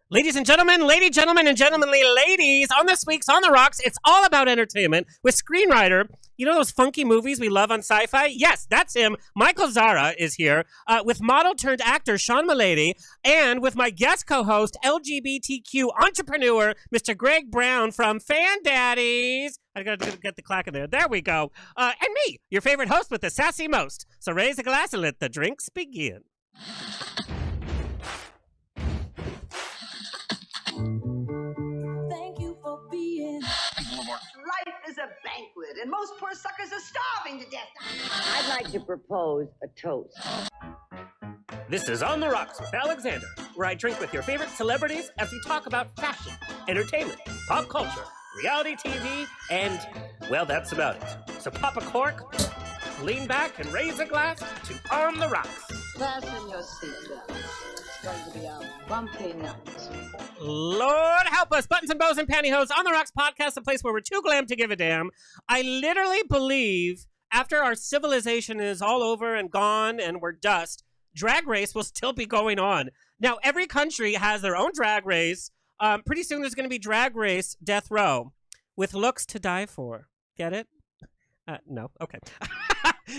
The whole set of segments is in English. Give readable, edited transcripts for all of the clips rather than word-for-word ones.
Ladies and gentlemen, and gentlemanly ladies, on this week's On the Rocks, it's all about entertainment with screenwriter. You know those funky movies we love on sci-fi? Yes, that's him. Michael Zara is here with model-turned-actor Sean Malady and with my guest co-host, LGBTQ entrepreneur, Mr. Greg Brown from Fan Daddies. I gotta get the clack in there. There we go. And me, your favorite host with the sassy most. So raise a glass and let the drinks begin. Thank you for being. Life is a banquet, and most poor suckers are starving to death. I'd like to propose a toast. This is On the Rocks with Alexander, where I drink with your favorite celebrities as we talk about fashion, entertainment, pop culture, reality TV, and, well, that's about it. So pop a cork, lean back, and raise a glass to On the Rocks. Fasten your seatbelt. It's going to be a bumpy night. Lord help us, buttons and bows and pantyhose. On the Rocks podcast, the place where we're too glam to give a damn. I literally believe after our civilization is all over and gone and we're dust, Drag Race will still be going on. Now, every country has their own Drag Race. Pretty soon there's going to be Drag Race Death Row with looks to die for. Get it? No. Okay.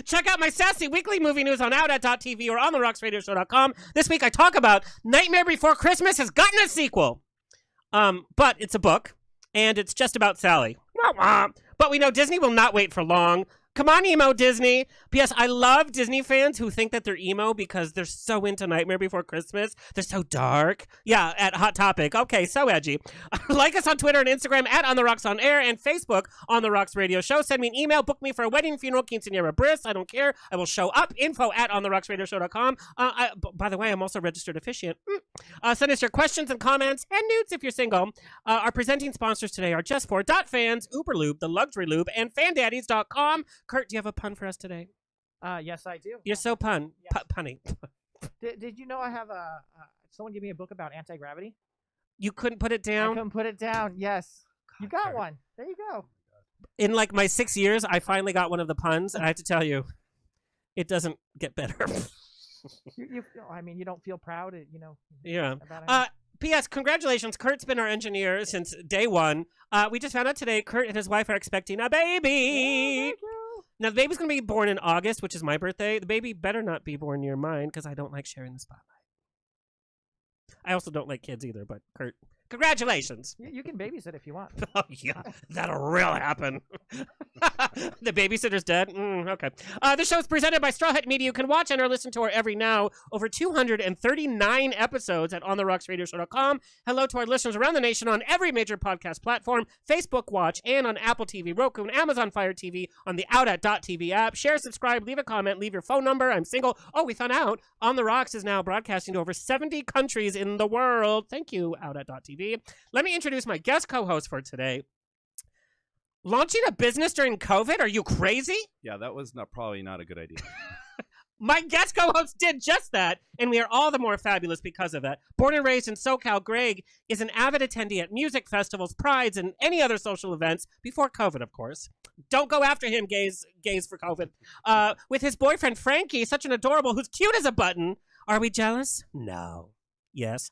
Check out my sassy weekly movie news on outat.tv or on therocksradioshow.com. This week I talk about Nightmare Before Christmas has gotten a sequel. But it's a book, and it's just about Sally. But we know Disney will not wait for long. Come on, emo Disney. P.S. I love Disney fans who think that they're emo because they're so into Nightmare Before Christmas. They're so dark. Yeah, at Hot Topic. Okay, so edgy. Like us on Twitter and Instagram at On The Rocks On Air and Facebook On The Rocks Radio Show. Send me an email. Book me for a wedding, funeral, quinceañera, bris. I don't care. I will show up. Info at OnTheRocksRadioshow.com. By the way, I'm also a registered officiant. Send us your questions and comments and nudes if you're single. Our presenting sponsors today are JustFor.Fans, Uberlube, The Luxury Lube, and FanDaddies.com. Kurt, do you have a pun for us today? Yes, I do. You're so punny. Did you know I have someone give me a book about anti-gravity? You couldn't put it I down? couldn't put it down. Yes. You got Kurt. one. There you go. In like my 6 years, I finally got one of the puns, and I have to tell you, it doesn't get better. You don't feel proud, Yeah. about it? P.S. Congratulations. Kurt's been our engineer since day one. We just found out today Kurt and his wife are expecting a baby. Yeah, thank you. Now, the baby's going to be born in August, which is my birthday. The baby better not be born near mine because I don't like sharing the spotlight. I also don't like kids either, but Kurt, congratulations. You can babysit if you want. Oh, yeah, that'll really happen. The babysitter's dead? Okay. The show's presented by Straw Hat Media. You can watch and or listen to our every now over 239 episodes at OnTheRocksRadioshow.com. Hello to our listeners around the nation on every major podcast platform, Facebook Watch, and on Apple TV, Roku, and Amazon Fire TV on the outat.tv app. Share, subscribe, leave a comment, leave your phone number. I'm single. Oh, we found out On The Rocks is now broadcasting to over 70 countries in the world. Thank you, outat.tv. Let me introduce my guest co-host for today. Launching a business during COVID? Are you crazy? Yeah, that was probably not a good idea. My guest co-host did just that, and we are all the more fabulous because of that. Born and raised in SoCal, Greg is an avid attendee at music festivals, prides, and any other social events, before COVID, of course. Don't go after him, gays for COVID. With his boyfriend, Frankie, such an adorable, who's cute as a button. Are we jealous? No. Yes.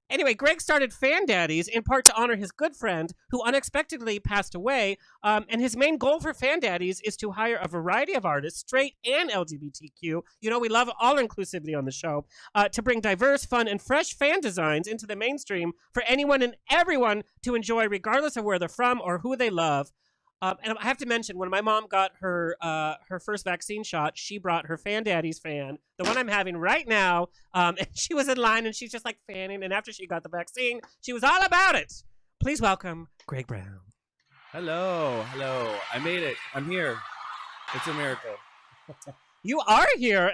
Anyway, Greg started Fan Daddies in part to honor his good friend who unexpectedly passed away. And his main goal for Fan Daddies is to hire a variety of artists, straight and LGBTQ. You know, we love all inclusivity on the show, to bring diverse, fun, and fresh fan designs into the mainstream for anyone and everyone to enjoy, regardless of where they're from or who they love. And I have to mention, when my mom got her first vaccine shot, she brought her Fan Daddies fan, the one I'm having right now, and she was in line, and she's just like fanning, and after she got the vaccine, she was all about it. Please welcome Greg Brown. Hello. I made it. I'm here. It's a miracle. You are here.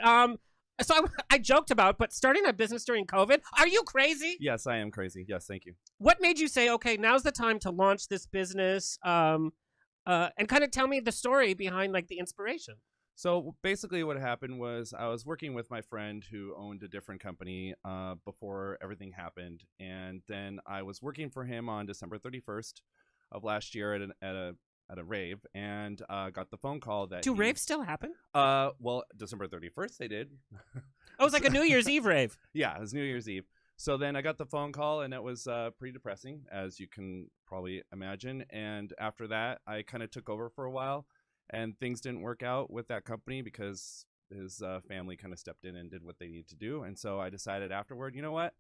So I joked about, but starting a business during COVID, are you crazy? Yes, I am crazy. Yes, thank you. What made you say, okay, now's the time to launch this business? And kind of tell me the story behind like the inspiration. So basically what happened was I was working with my friend who owned a different company before everything happened. And then I was working for him on December 31st of last year at a rave, and got the phone call that... Do raves still happen? Well, December 31st they did. Oh, it was like a New Year's Eve rave. Yeah, it was New Year's Eve. So then I got the phone call, and it was pretty depressing, as you can probably imagine. And after that, I kind of took over for a while, and things didn't work out with that company because his family kind of stepped in and did what they needed to do. And so I decided afterward, you know what?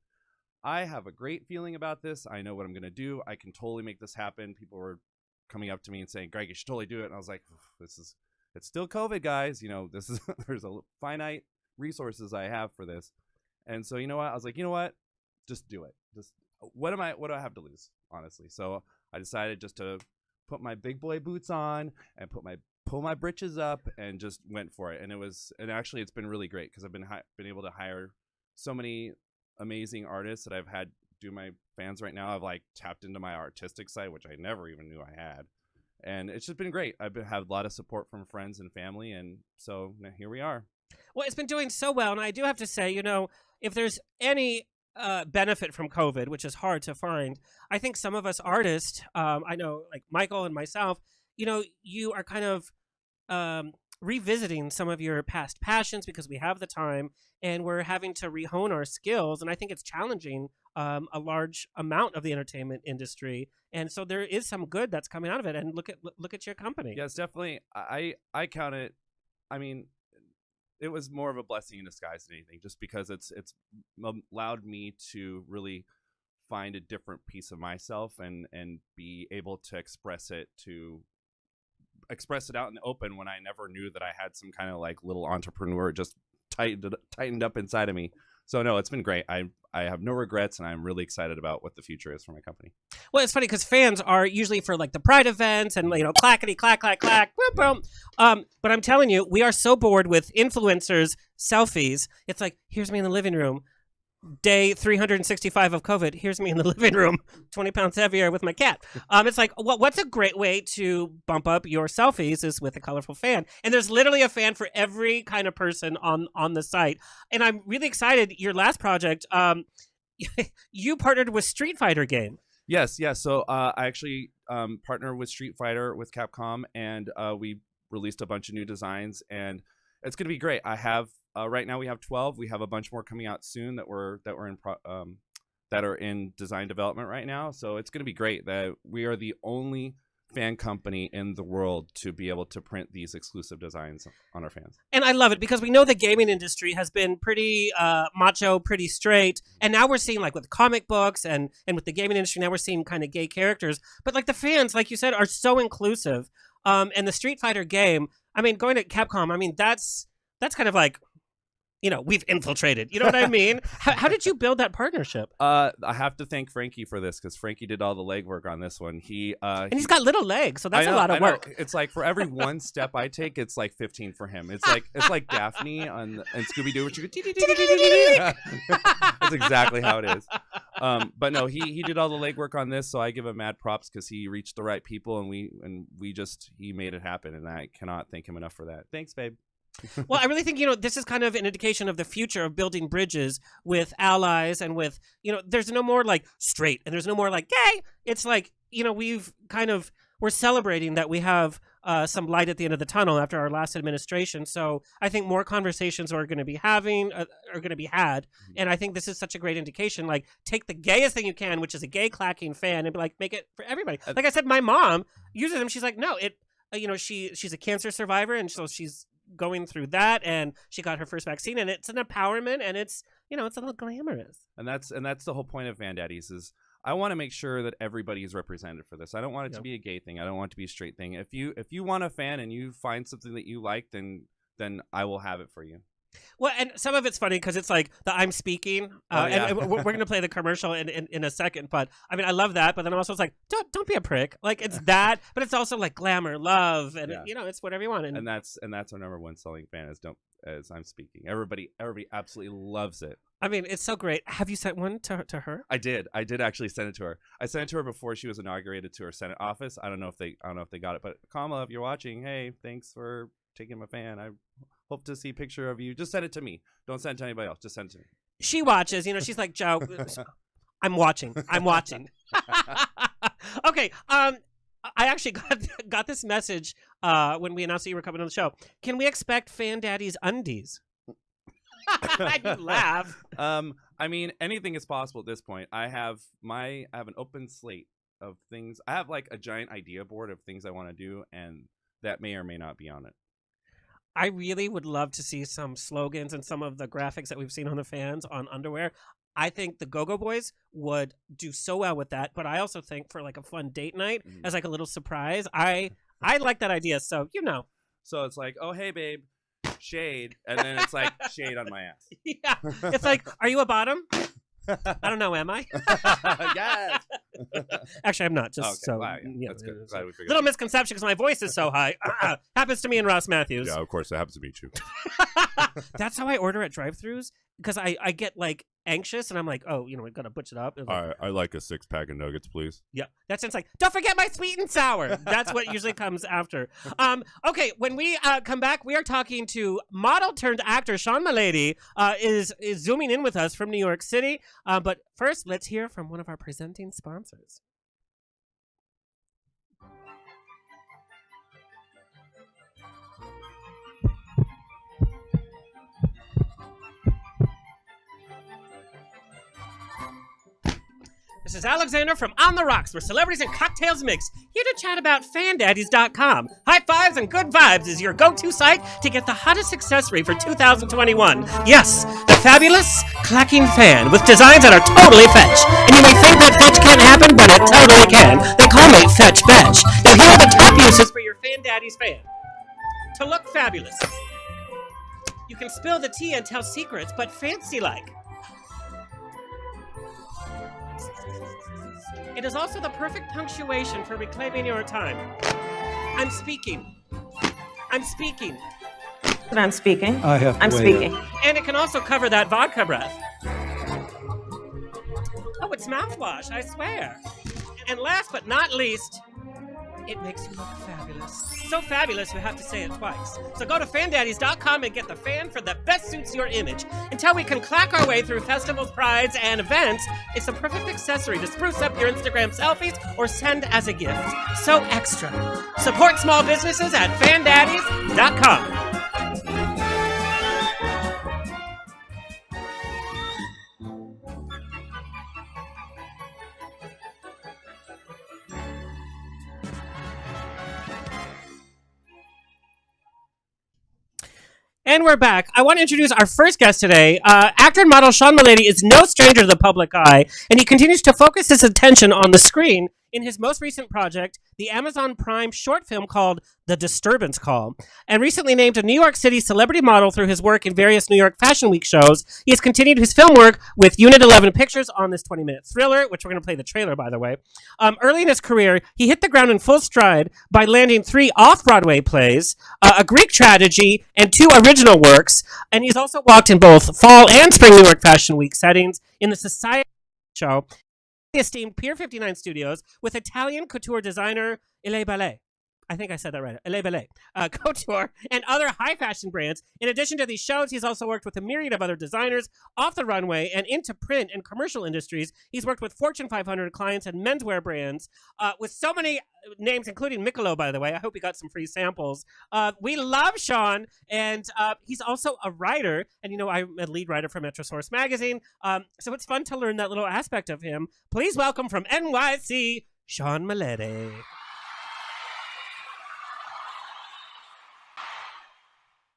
I have a great feeling about this. I know what I'm going to do. I can totally make this happen. People were coming up to me and saying, Greg, you should totally do it. And I was like, it's still COVID, guys. You know, this is there's a finite resources I have for this. And so, you know what? I was like, you know what? Just do it. Just what do I have to lose, honestly? So I decided just to put my big boy boots on and pull my britches up and just went for it. And actually it's been really great because I've been able to hire so many amazing artists that I've had do my fans right now. I've like tapped into my artistic side, which I never even knew I had. And it's just been great. I've had a lot of support from friends and family. And so here we are. Well, it's been doing so well. And I do have to say, you know, if there's any benefit from COVID, which is hard to find, I think some of us artists, I know like Michael and myself, you know, you are kind of revisiting some of your past passions because we have the time and we're having to rehone our skills. And I think it's challenging a large amount of the entertainment industry. And so there is some good that's coming out of it. And look at your company. Yes, definitely. I count it. I mean, it was more of a blessing in disguise than anything, just because it's allowed me to really find a different piece of myself and be able to express it out in the open when I never knew that I had some kind of like little entrepreneur just tightened up inside of me. So no, it's been great. I have no regrets, and I'm really excited about what the future is for my company. Well, it's funny because fans are usually for like the Pride events and, you know, clackety clack clack clack, boom boom. But I'm telling you, we are so bored with influencers selfies. It's like, here's me in the living room, day 365 of COVID. Here's me in the living room, 20 pounds heavier with my cat. It's like, what's a great way to bump up your selfies is with a colorful fan. And there's literally a fan for every kind of person on the site. And I'm really excited. Your last project, you partnered with Street Fighter game. Yes. So I actually partnered with Street Fighter with Capcom, and we released a bunch of new designs, and it's going to be great. I have right now we have 12. We have a bunch more coming out soon that are in design development right now. So it's going to be great that we are the only fan company in the world to be able to print these exclusive designs on our fans. And I love it because we know the gaming industry has been pretty macho, pretty straight. And now we're seeing, like with comic books and with the gaming industry, now we're seeing kind of gay characters. But like the fans, like you said, are so inclusive. And the Street Fighter game, I mean, going to Capcom, I mean, that's kind of like, you know, we've infiltrated. You know what I mean? How did you build that partnership? I have to thank Frankie for this because Frankie did all the legwork on this one. And he's got little legs, so that's a lot of work. It's like for every one step I take, it's like 15 for him. It's like Daphne and Scooby Doo. That's exactly how it is. But no, he did all the legwork on this, so I give him mad props because he reached the right people, and he made it happen, and I cannot thank him enough for that. Thanks, babe. Well, I really think, you know, this is kind of an indication of the future of building bridges with allies and with, you know, there's no more like straight and there's no more like gay. It's like, you know, we're celebrating that we have some light at the end of the tunnel after our last administration. So I think more conversations are going to be had. And I think this is such a great indication. Like, take the gayest thing you can, which is a gay clacking fan, and be like, make it for everybody. Like I said, my mom uses them. She's like, no, you know, she's a cancer survivor, and so she's going through that, and she got her first vaccine, and it's an empowerment, and it's, you know, it's a little glamorous. And that's the whole point of Fan Daddies is I want to make sure that everybody is represented for this. I don't want it to be a gay thing. I don't want it to be a straight thing. If you want a fan and you find something that you like, then I will have it for you. Well, and some of it's funny because it's like the I'm speaking, and we're going to play the commercial in a second. But I mean, I love that. But then I'm also like, don't be a prick. Like, it's that, but it's also like glamour, love, and you know, it's whatever you want. And that's our number one selling fan is I'm speaking. Everybody absolutely loves it. I mean, it's so great. Have you sent one to her? I did actually send it to her. I sent it to her before she was inaugurated to her Senate office. I don't know if they got it, but Kamala, if you're watching, hey, thanks for taking my fan. I hope to see a picture of you. Just send it to me. Don't send it to anybody else. Just send it to me. She watches. You know, she's like, Joe, I'm watching. Okay. I actually got this message when we announced that you were coming on the show. Can we expect Fan Daddy's undies? You laugh. I mean, anything is possible at this point. I have an open slate of things. I have like a giant idea board of things I want to do, and that may or may not be on it. I really would love to see some slogans and some of the graphics that we've seen on the fans on underwear. I think the Go-Go Boys would do so well with that, but I also think for like a fun date night as like a little surprise, I like that idea. So, So it's like, oh, hey, babe, shade. And then it's like shade on my ass. Yeah. It's like, are you a bottom? I don't know, am I? Yes. Actually, I'm not. Just Okay, so wow, yeah, that's good. Glad we figured little it out. misconception because my voice is so high. Happens to me and Ross Matthews. Yeah, of course, that happens to me too. That's how I order at drive-thrus because I get like anxious and I'm like, oh, we gotta butch it up. I like a 6-pack of nuggets, please. Yeah, that's it's like, don't forget my sweet and sour. That's what usually comes after. Okay, when we come back, we are talking to model turned actor Sean Malady. Is zooming in with us from New York City. But first, let's hear from one of our presenting sponsors. This is Alexander from On the Rocks, where celebrities and cocktails mix. Here to chat about FanDaddies.com. High fives and good vibes is your go-to site to get the hottest accessory for 2021. Yes, the fabulous clacking fan with designs that are totally fetch. And you may think that fetch can't happen, but it totally can. They call me Fetch Fetch. Now here are the top uses for your FanDaddies fan. To look fabulous. You can spill the tea and tell secrets, but fancy-like. It is also the perfect punctuation for reclaiming your time. I'm speaking. I'm speaking. But I'm speaking. I have to I'm weigh speaking. in. And it can also cover that vodka breath. Oh, it's mouthwash, I swear. And last but not least, it makes you look fabulous. So fabulous, you have to say it twice. So go to FanDaddies.com and get the fan for that best suits your image. Until we can clack our way through festivals, prides, and events, it's the perfect accessory to spruce up your Instagram selfies or send as a gift. So extra. Support small businesses at FanDaddies.com. And we're back. I want to introduce our first guest today. Actor and model Sean Malady is no stranger to the public eye, and he continues to focus his attention on the screen in his most recent project, the Amazon Prime short film called The Disturbance Call. And recently named a New York City celebrity model through his work in various New York Fashion Week shows, he has continued his film work with Unit 11 Pictures on this 20-minute thriller, which we're going to play the trailer, by the way. Early in his career, he hit the ground in full stride by landing 3 off-Broadway plays, a Greek tragedy, and 2 original works. And he's also walked in both fall and spring New York Fashion Week settings in the Society show, the esteemed Pier 59 Studios, with Italian couture designer Ile Ballet. I think I said that right. Ile Ballet. Couture and other high fashion brands. In addition to these shows, he's also worked with a myriad of other designers off the runway and into print and commercial industries. He's worked with Fortune 500 clients and menswear brands with so many names, including Michelob, by the way. I hope you got some free samples. We love Sean, and he's also a writer. And, I'm a lead writer for Metro Source magazine. So it's fun to learn that little aspect of him. Please welcome from NYC, Sean Malady.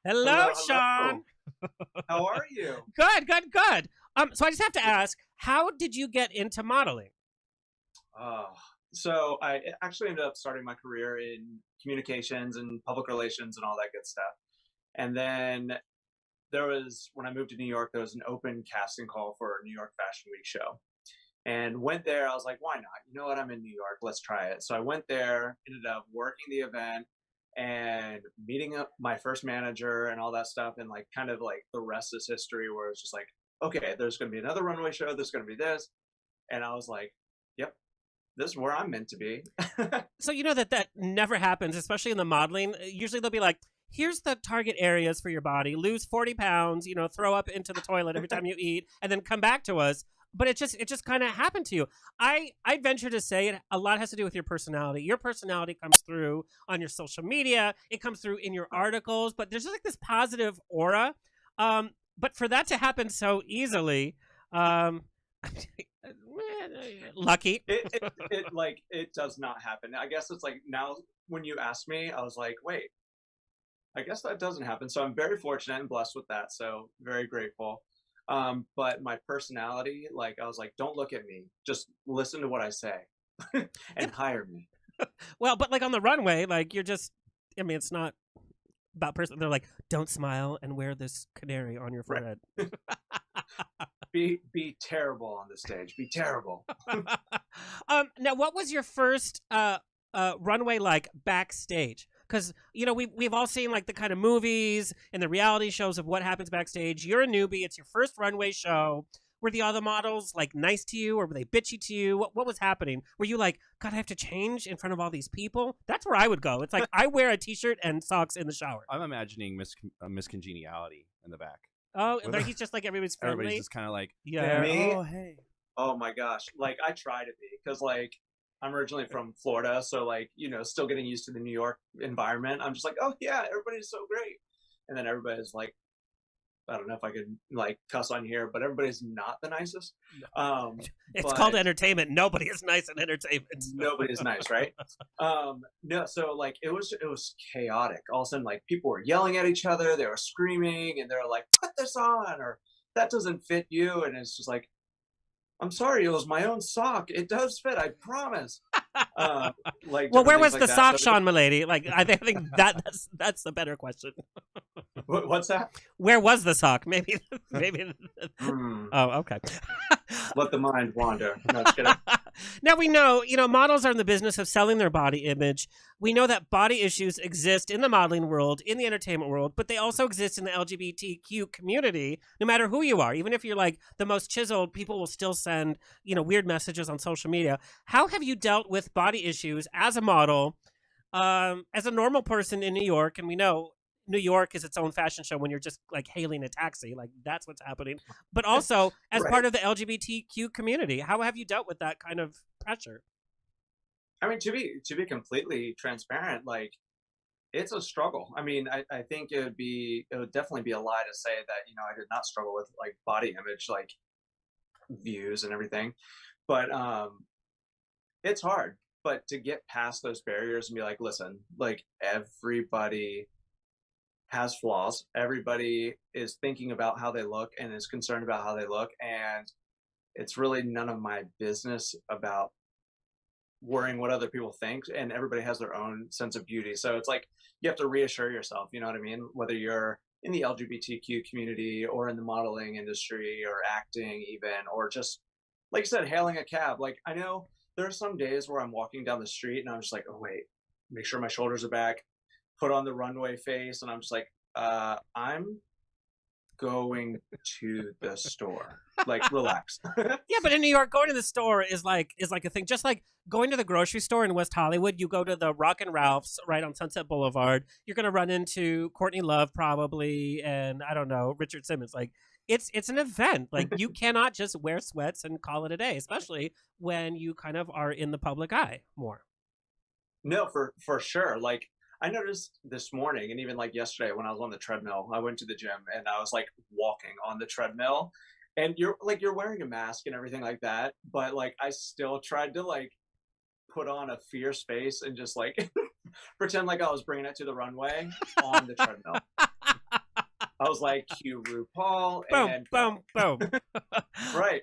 Hello, Sean. How are you? Good. So I just have to ask, how did you get into modeling? So I actually ended up starting my career in communications and public relations and all that good stuff. And then when I moved to New York, there was an open casting call for a New York Fashion Week show. And went there. I was like, why not? You know what? I'm in New York. Let's try it. So I went there, ended up working the event, and meeting up my first manager and all that stuff, and kind of the rest is history, where it's just like, okay, there's going to be another runway show, there's going to be this, and I was like, yep, this is where I'm meant to be. So that never happens, especially in the modeling. Usually they'll be like, here's the target areas for your body, lose 40 pounds, throw up into the toilet every time you eat, and then come back to us. But it just kind of happened to you. I venture to say it a lot has to do with your personality. Your personality comes through on your social media. It comes through in your articles. But there's just this positive aura. But for that to happen so easily, Lucky. It does not happen. I guess it's like now when you ask me, I was like, wait, I guess that doesn't happen. So I'm very fortunate and blessed with that. So very grateful. But my personality, like I was like, don't look at me, just listen to what I say and hire me. Well, but like on the runway, like you're just, I mean, it's not about person. They're like, don't smile and wear this canary on your forehead. Right. Be terrible on the stage. Be terrible. Now, what was your first runway like backstage? Because you know we've all seen like the kind of movies and the reality shows of what happens backstage. You're a newbie. It's your first runway show. Were the other models like nice to you, or were they bitchy to you? What was happening? Were you like, God, I have to change in front of all these people? That's where I would go. It's like I wear a t-shirt and socks in the shower. I'm imagining Miss Congeniality in the back. Oh, like he's just like everybody's friendly. Everybody's just kind of like, yeah. Me? Oh, hey. Oh my gosh. Like I try to be, because like I'm originally from Florida, so like, you know, still getting used to the New York environment. I'm just like, oh yeah, everybody's so great. And then everybody's like, I don't know if I could like cuss on here, but everybody's not the nicest. It's called entertainment. Nobody is nice in entertainment. Nobody's nice, right? No, so like it was chaotic. All of a sudden, like people were yelling at each other, they were screaming, and they're like, "Put this on," or "That doesn't fit you," and it's just like, I'm sorry, it was my own sock. It does fit, I promise. Like, well, where was like the that. sock, So Sean Malady? Like, I think that's the better question. what's that? Where was the sock? Maybe. Oh, okay. Let the mind wander. No, just kidding. Now we know, models are in the business of selling their body image. We know that body issues exist in the modeling world, in the entertainment world, but they also exist in the LGBTQ community, no matter who you are. Even if you're like the most chiseled, people will still send, weird messages on social media. How have you dealt with body issues as a model, as a normal person in New York? And we know New York is its own fashion show when you're just like hailing a taxi, like that's what's happening. But also as Right. part of the LGBTQ community, how have you dealt with that kind of pressure? I mean, to be completely transparent, like it's a struggle. I mean, I think it would definitely be a lie to say that, I did not struggle with like body image, like views and everything. But it's hard. But to get past those barriers and be like, listen, like everybody has flaws. Everybody is thinking about how they look and is concerned about how they look. And it's really none of my business about worrying what other people think. And everybody has their own sense of beauty. So it's like, you have to reassure yourself, you know what I mean? Whether you're in the LGBTQ community or in the modeling industry or acting even, or just, like I said, hailing a cab. Like I know there are some days where I'm walking down the street and I'm just like, oh wait, make sure my shoulders are back, put on the runway face, and I'm just like, I'm going to the store. Like, relax. Yeah, but in New York, going to the store is like a thing. Just like going to the grocery store in West Hollywood, you go to the Rock and Ralph's right on Sunset Boulevard. You're gonna run into Courtney Love probably, and I don't know, Richard Simmons. Like it's an event. Like you cannot just wear sweats and call it a day, especially when you kind of are in the public eye more. No, for sure. Like I noticed this morning, and even like yesterday when I was on the treadmill, I went to the gym and I was like walking on the treadmill, and you're wearing a mask and everything like that, but like I still tried to like put on a fierce face and just like pretend like I was bringing it to the runway on the treadmill. I was like, cue RuPaul, Boom, and boom, boom. right.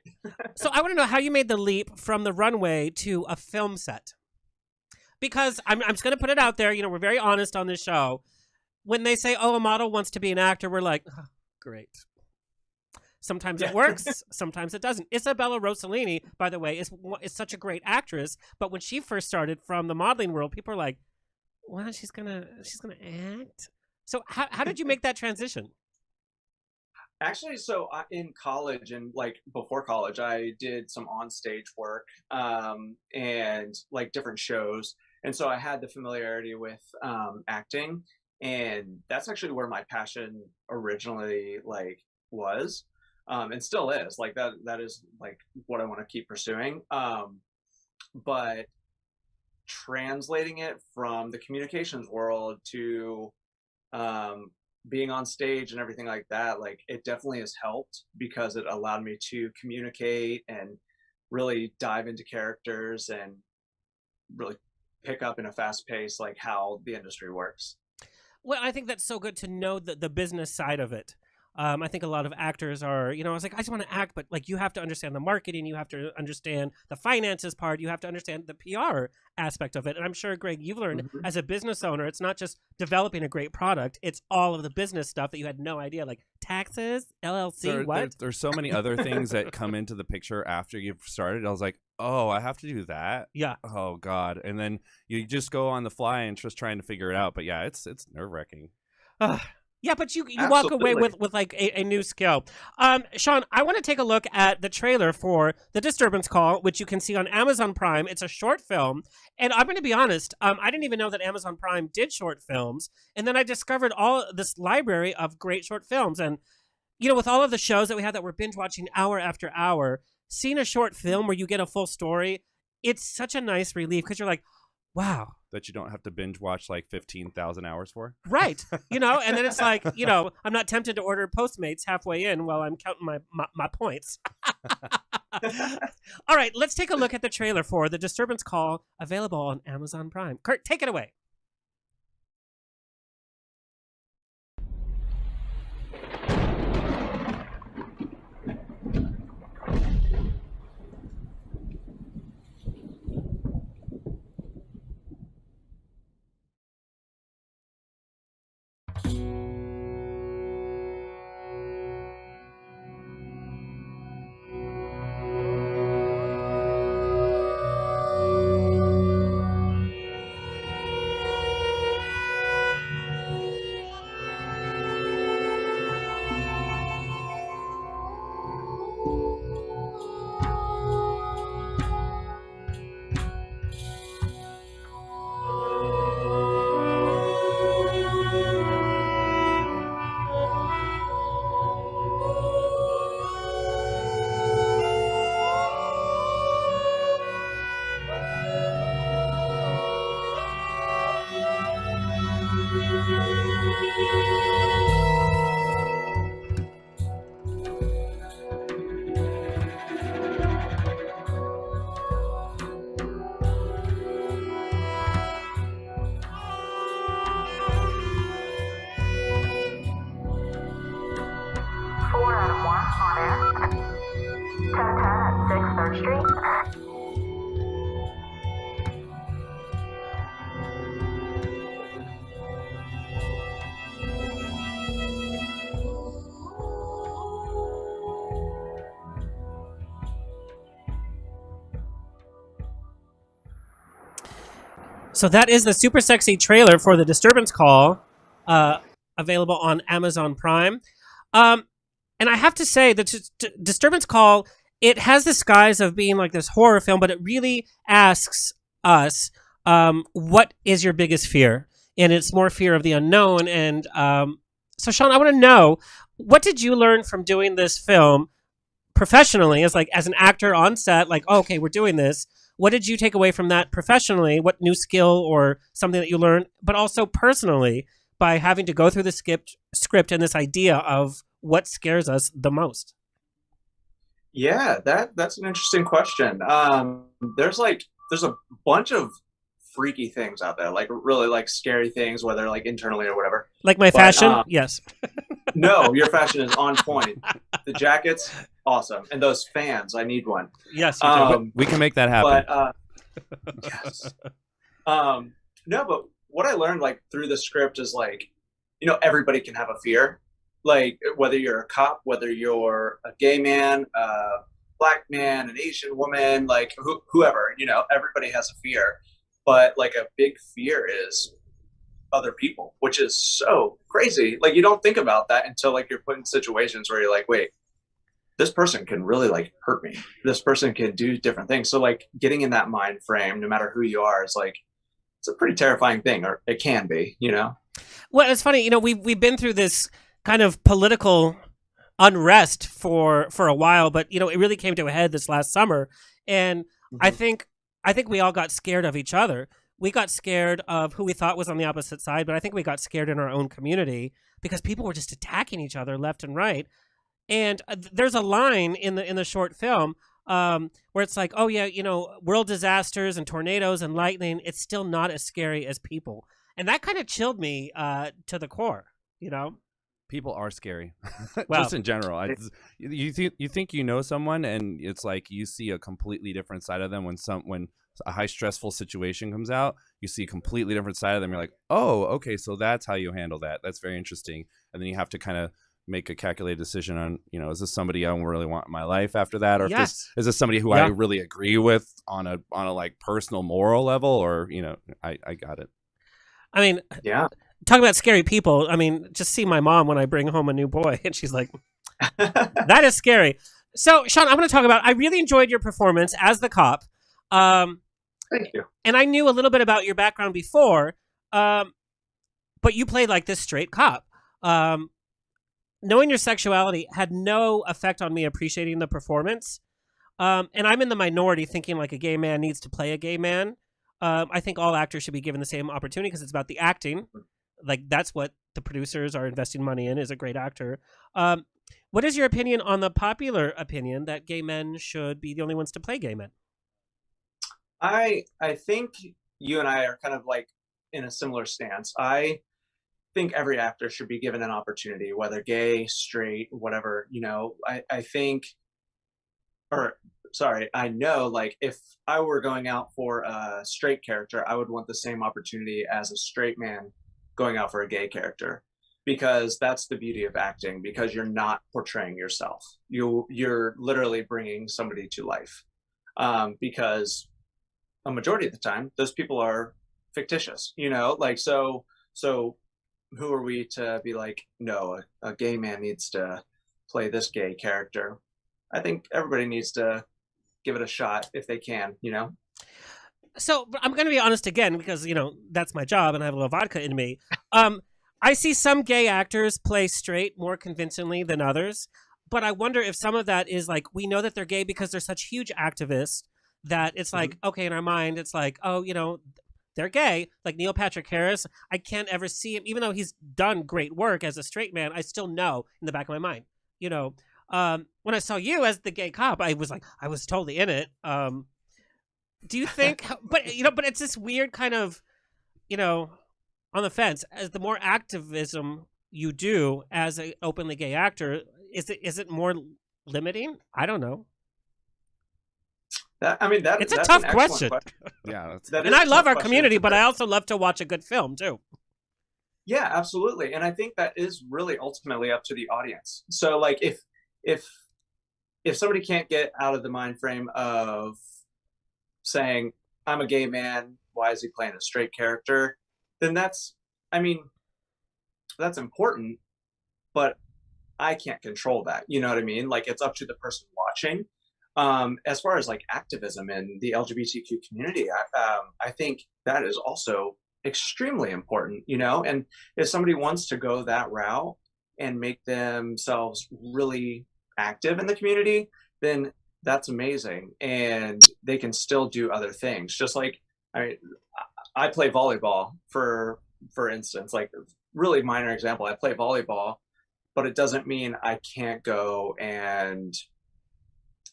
So I want to know how you made the leap from the runway to a film set. Because I'm just going to put it out there. We're very honest on this show. When they say, oh, a model wants to be an actor, we're like, oh, great. Sometimes it works. Sometimes it doesn't. Isabella Rossellini, by the way, is such a great actress. But when she first started from the modeling world, people are like, well, she's gonna act. So how did you make that transition? Actually, so in college and like before college, I did some on-stage work and like different shows. And so I had the familiarity with acting, and that's actually where my passion originally like was, and still is. Like that is like what I want to keep pursuing. But translating it from the communications world to being on stage and everything like that, like it definitely has helped because it allowed me to communicate and really dive into characters and really pick up in a fast pace, like how the industry works. Well, I think that's so good to know the business side of it. I think a lot of actors are, I was like, I just want to act, but like you have to understand the marketing, you have to understand the finances part, you have to understand the PR aspect of it. And I'm sure, Greg, you've learned as a business owner, it's not just developing a great product, it's all of the business stuff that you had no idea, like taxes, LLC, There's so many other things that come into the picture after you've started. I was like, oh, I have to do that? Yeah. Oh, God. And then you just go on the fly and just trying to figure it out. But yeah, it's nerve-wracking. Yeah, but you walk away with like a new skill. Sean, I want to take a look at the trailer for The Disturbance Call, which you can see on Amazon Prime. It's a short film. And I'm going to be honest, I didn't even know that Amazon Prime did short films. And then I discovered all this library of great short films. And, with all of the shows that we have that we're binge watching hour after hour, seeing a short film where you get a full story, it's such a nice relief because you're like, wow. That you don't have to binge watch like 15,000 hours for. Right. And then it's like, I'm not tempted to order Postmates halfway in while I'm counting my points. All right, let's take a look at the trailer for The Disturbance Call, available on Amazon Prime. Kurt, take it away. So that is the super sexy trailer for The Disturbance Call, available on Amazon Prime. And I have to say, the Disturbance Call, it has the skies of being like this horror film, but it really asks us, what is your biggest fear? And it's more fear of the unknown. And so, Sean, I want to know, what did you learn from doing this film professionally, as an actor on set? Like, oh, okay, we're doing this. What did you take away from that professionally? What new skill or something that you learned, but also personally by having to go through the script and this idea of what scares us the most? Yeah, that's an interesting question. There's a bunch of freaky things out there, like really like scary things, whether like internally or whatever. Like my fashion? Yes. No, your fashion is on point. The jackets, awesome. And those fans, I need one. Yes, we can make that happen. But yes. No, but what I learned like through the script is like, everybody can have a fear. Like whether you're a cop, whether you're a gay man, a black man, an Asian woman, like whoever, everybody has a fear. But like a big fear is other people, which is so crazy. Like you don't think about that until like you're put in situations where you're like, wait, this person can really like hurt me. This person can do different things. So like getting in that mind frame, no matter who you are, is like, it's a pretty terrifying thing, or it can be, Well, it's funny, we've been through this kind of political unrest for a while, but it really came to a head this last summer. And I think we all got scared of each other we got scared of who we thought was on the opposite side, but I think we got scared in our own community because people were just attacking each other left and right. And there's a line in the short film where it's like, oh yeah, world disasters and tornadoes and lightning, it's still not as scary as people. And that kind of chilled me to the core, People are scary, Well, just in general. You think you know someone, and it's like you see a completely different side of them when a high stressful situation comes out. You see a completely different side of them. You're like, oh, okay, so that's how you handle that. That's very interesting. And then you have to kind of make a calculated decision on, is this somebody I really want in my life after that, or yes. is this somebody who I really agree with on a like personal moral level, or I got it. I mean, Yeah. talking about scary people, I mean, just see my mom when I bring home a new boy, and she's like, that is scary. So, Sean, I'm going to talk about, I really enjoyed your performance as the cop. Thank you. And I knew a little bit about your background before, but you played like this straight cop. Knowing your sexuality had no effect on me appreciating the performance. And I'm in the minority thinking like a gay man needs to play a gay man. I think all actors should be given the same opportunity because it's about the acting. Like that's what the producers are investing money in, is a great actor. What is your opinion on the popular opinion that gay men should be the only ones to play gay men? I think you and I are kind of like in a similar stance. I think every actor should be given an opportunity, whether gay, straight, whatever, I think, I know, like, if I were going out for a straight character, I would want the same opportunity as a straight man going out for a gay character, because that's the beauty of acting, because you're not portraying yourself. You're literally bringing somebody to life, because a majority of the time, those people are fictitious, so who are we to be like, no, a gay man needs to play this gay character? I think everybody needs to give it a shot if they can, So I'm going to be honest again, because, that's my job and I have a little vodka in me. I see some gay actors play straight more convincingly than others, but I wonder if some of that is like, we know that they're gay because they're such huge activists that it's like, okay, in our mind, it's like, oh, they're gay. Like Neil Patrick Harris, I can't ever see him, even though he's done great work as a straight man, I still know in the back of my mind, when I saw you as the gay cop, I was like, I was totally in it. Do you think, but it's this weird kind of, on the fence, as the more activism you do as an openly gay actor, is it more limiting? I don't know. It's a tough question. Yeah. And I love our community, but I also love to watch a good film too. Yeah, absolutely. And I think that is really ultimately up to the audience. So like if somebody can't get out of the mind frame of saying, I'm a gay man, why is he playing a straight character? Then that's important, but I can't control that. You know what I mean? Like, it's up to the person watching. As far as like activism in the LGBTQ community, I think that is also extremely important, and if somebody wants to go that route and make themselves really active in the community, then that's amazing, and they can still do other things. Just like I play volleyball, for instance, like really minor example. I play volleyball, but it doesn't mean I can't go and,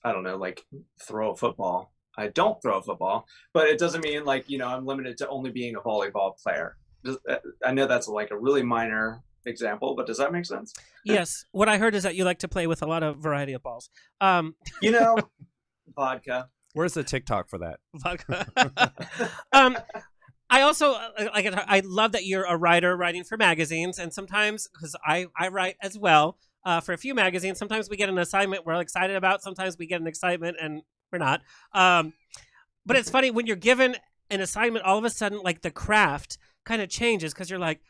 I don't know, like throw a football. I don't throw a football, but it doesn't mean like, I'm limited to only being a volleyball player. I know that's like a really minor example, but does that make sense? Yes. What I heard is that you like to play with a lot of variety of balls. Vodka. Where's the TikTok for that? Vodka. I also I love that you're a writer writing for magazines, and sometimes, because I write as well for a few magazines, sometimes we get an assignment we're excited about, sometimes we get an excitement and we're not. But it's funny when you're given an assignment, all of a sudden like the craft kind of changes, because you're like,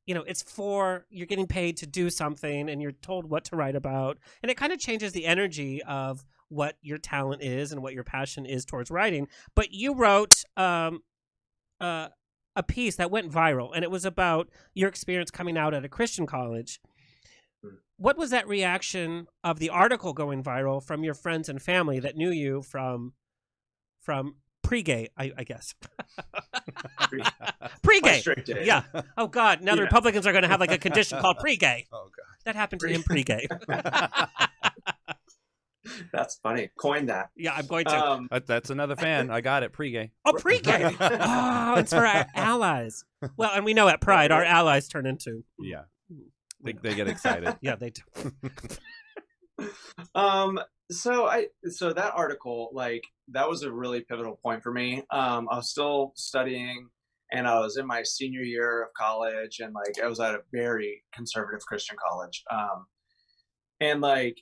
you're getting paid to do something and you're told what to write about, and it kind of changes the energy of what your talent is and what your passion is towards writing. But you wrote a piece that went viral, and it was about your experience coming out at a Christian college. What was that reaction of the article going viral from your friends and family that knew you from pre-gay, I guess. My Pre-gay. straight day. Yeah. Oh God. Now the Yeah. Republicans are going to have like a condition called pre-gay. Oh god. That happened to him pre-gay. That's funny. Coin that. Yeah, I'm going to. That's another fan. I got it. Pre-gay. Oh, pre-gay. Oh, it's for our allies. Well, and we know at Pride, our allies turn into. Yeah. They get excited. Yeah, they do. So that article, like, that was a really pivotal point for me. I was still studying, and I was in my senior year of college, and like I was at a very conservative Christian college. And like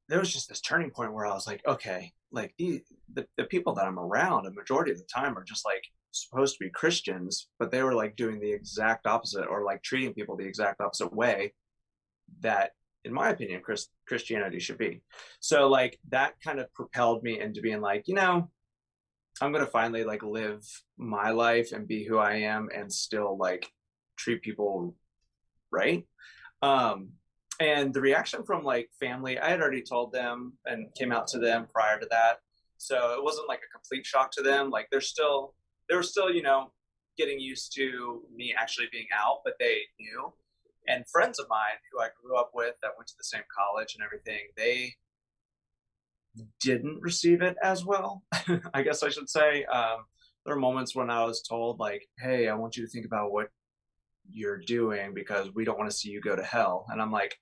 there was just this turning point where I was like, okay, like the people that I'm around, a majority of the time are just like supposed to be Christians, but they were like doing the exact opposite, or like treating people the exact opposite way that, in my opinion, Christianity should be. So like that kind of propelled me into being like, you know, I'm going to finally like live my life and be who I am and still like treat people right. And the reaction from like family, I had already told them and came out to them prior to that. So it wasn't like a complete shock to them. Like they were still, you know, getting used to me actually being out, but they knew. And friends of mine who I grew up with that went to the same college and everything, they didn't receive it as well, I guess I should say. There were moments when I was told like, hey, I want you to think about what you're doing because we don't want to see you go to hell. And I'm like,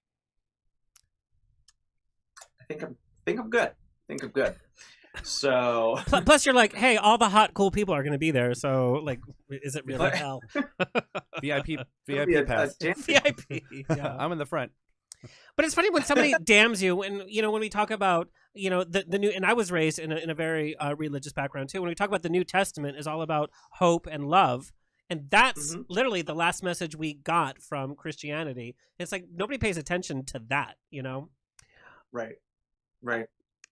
I think I'm good. So Plus, you're like, hey, all the hot, cool people are going to be there. So, like, is it really hell? VIP pass. VIP. Yeah. I'm in the front. But it's funny when somebody damns you, and you know when we talk about the new, and I was raised in a very religious background too. When we talk about the New Testament, is all about hope and love, and that's literally the last message we got from Christianity. It's like nobody pays attention to that, you know. Right.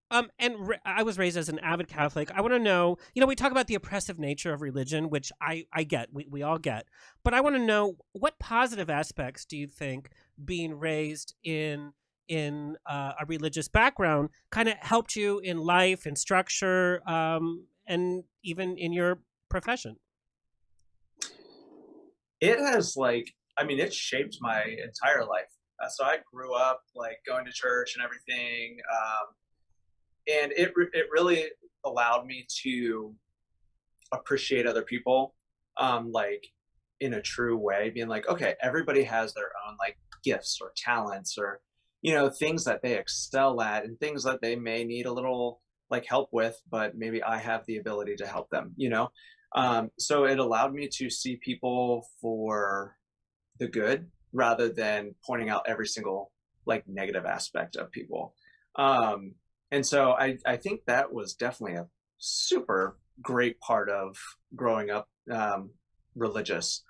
I was raised as an avid Catholic. I want to know, you know, we talk about the oppressive nature of religion, which I get, we all get. But I want to know, what positive aspects do you think being raised in a religious background kind of helped you in life and structure, and even in your profession? It has it shaped my entire life. So I grew up like going to church and everything. And it really allowed me to appreciate other people, like in a true way, being like, okay, everybody has their own like gifts or talents or, you know, things that they excel at and things that they may need a little like help with, but maybe I have the ability to help them, you know? So it allowed me to see people for the good rather than pointing out every single like negative aspect of people. And so I think that was definitely a super great part of growing up religious.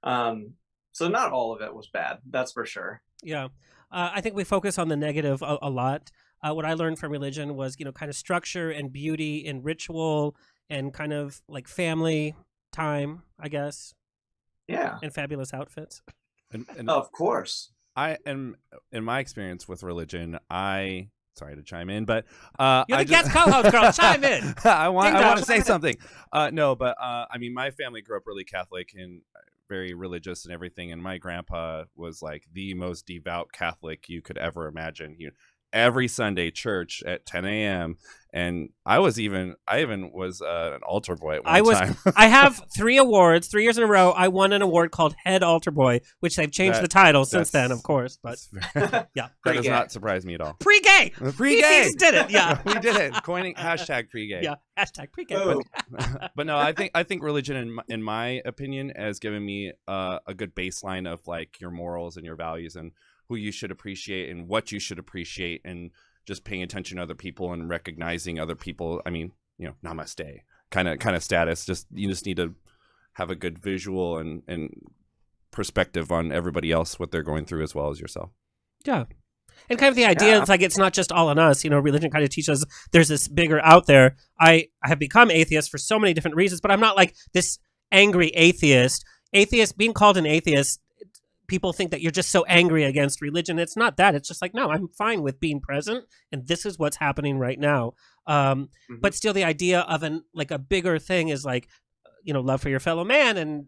So not all of it was bad, that's for sure. Yeah. I think we focus on the negative a lot. What I learned from religion was, you know, kind of structure and beauty and ritual and kind of like family time, I guess. Yeah. And fabulous outfits. And of course. I am, in my experience with religion, sorry to chime in, but you're the guest co-host, girl. Chime in. I want to say something. No, but I mean, my family grew up really Catholic and very religious and everything, and my grandpa was like the most devout Catholic you could ever imagine. Every Sunday church at 10 a.m. And I even was an altar boy at one time. I have 3 awards, 3 years in a row. I won an award called Head Altar Boy, which they've changed the title since then, of course. But yeah, that does not surprise me at all. Pre-gay. Pre-gay. We did it. Yeah, we did it. Coining hashtag pre-gay. Yeah, hashtag pre-gay. Oh. But no, I think religion, in my opinion, has given me a good baseline of like your morals and your values and who you should appreciate and what you should appreciate, and just paying attention to other people and recognizing other people. I mean, you know, namaste kind of status. You just need to have a good visual and perspective on everybody else, what they're going through, as well as yourself. Yeah. And kind of the idea is like, it's not just all on us, you know, religion kind of teaches us there's this bigger out there. I have become atheist for so many different reasons, but I'm not like this angry atheist. Being called an atheist people think that you're just so angry against religion. It's not that. It's just like, no, I'm fine with being present, and this is what's happening right now. But still, the idea of a bigger thing is like, love for your fellow man, and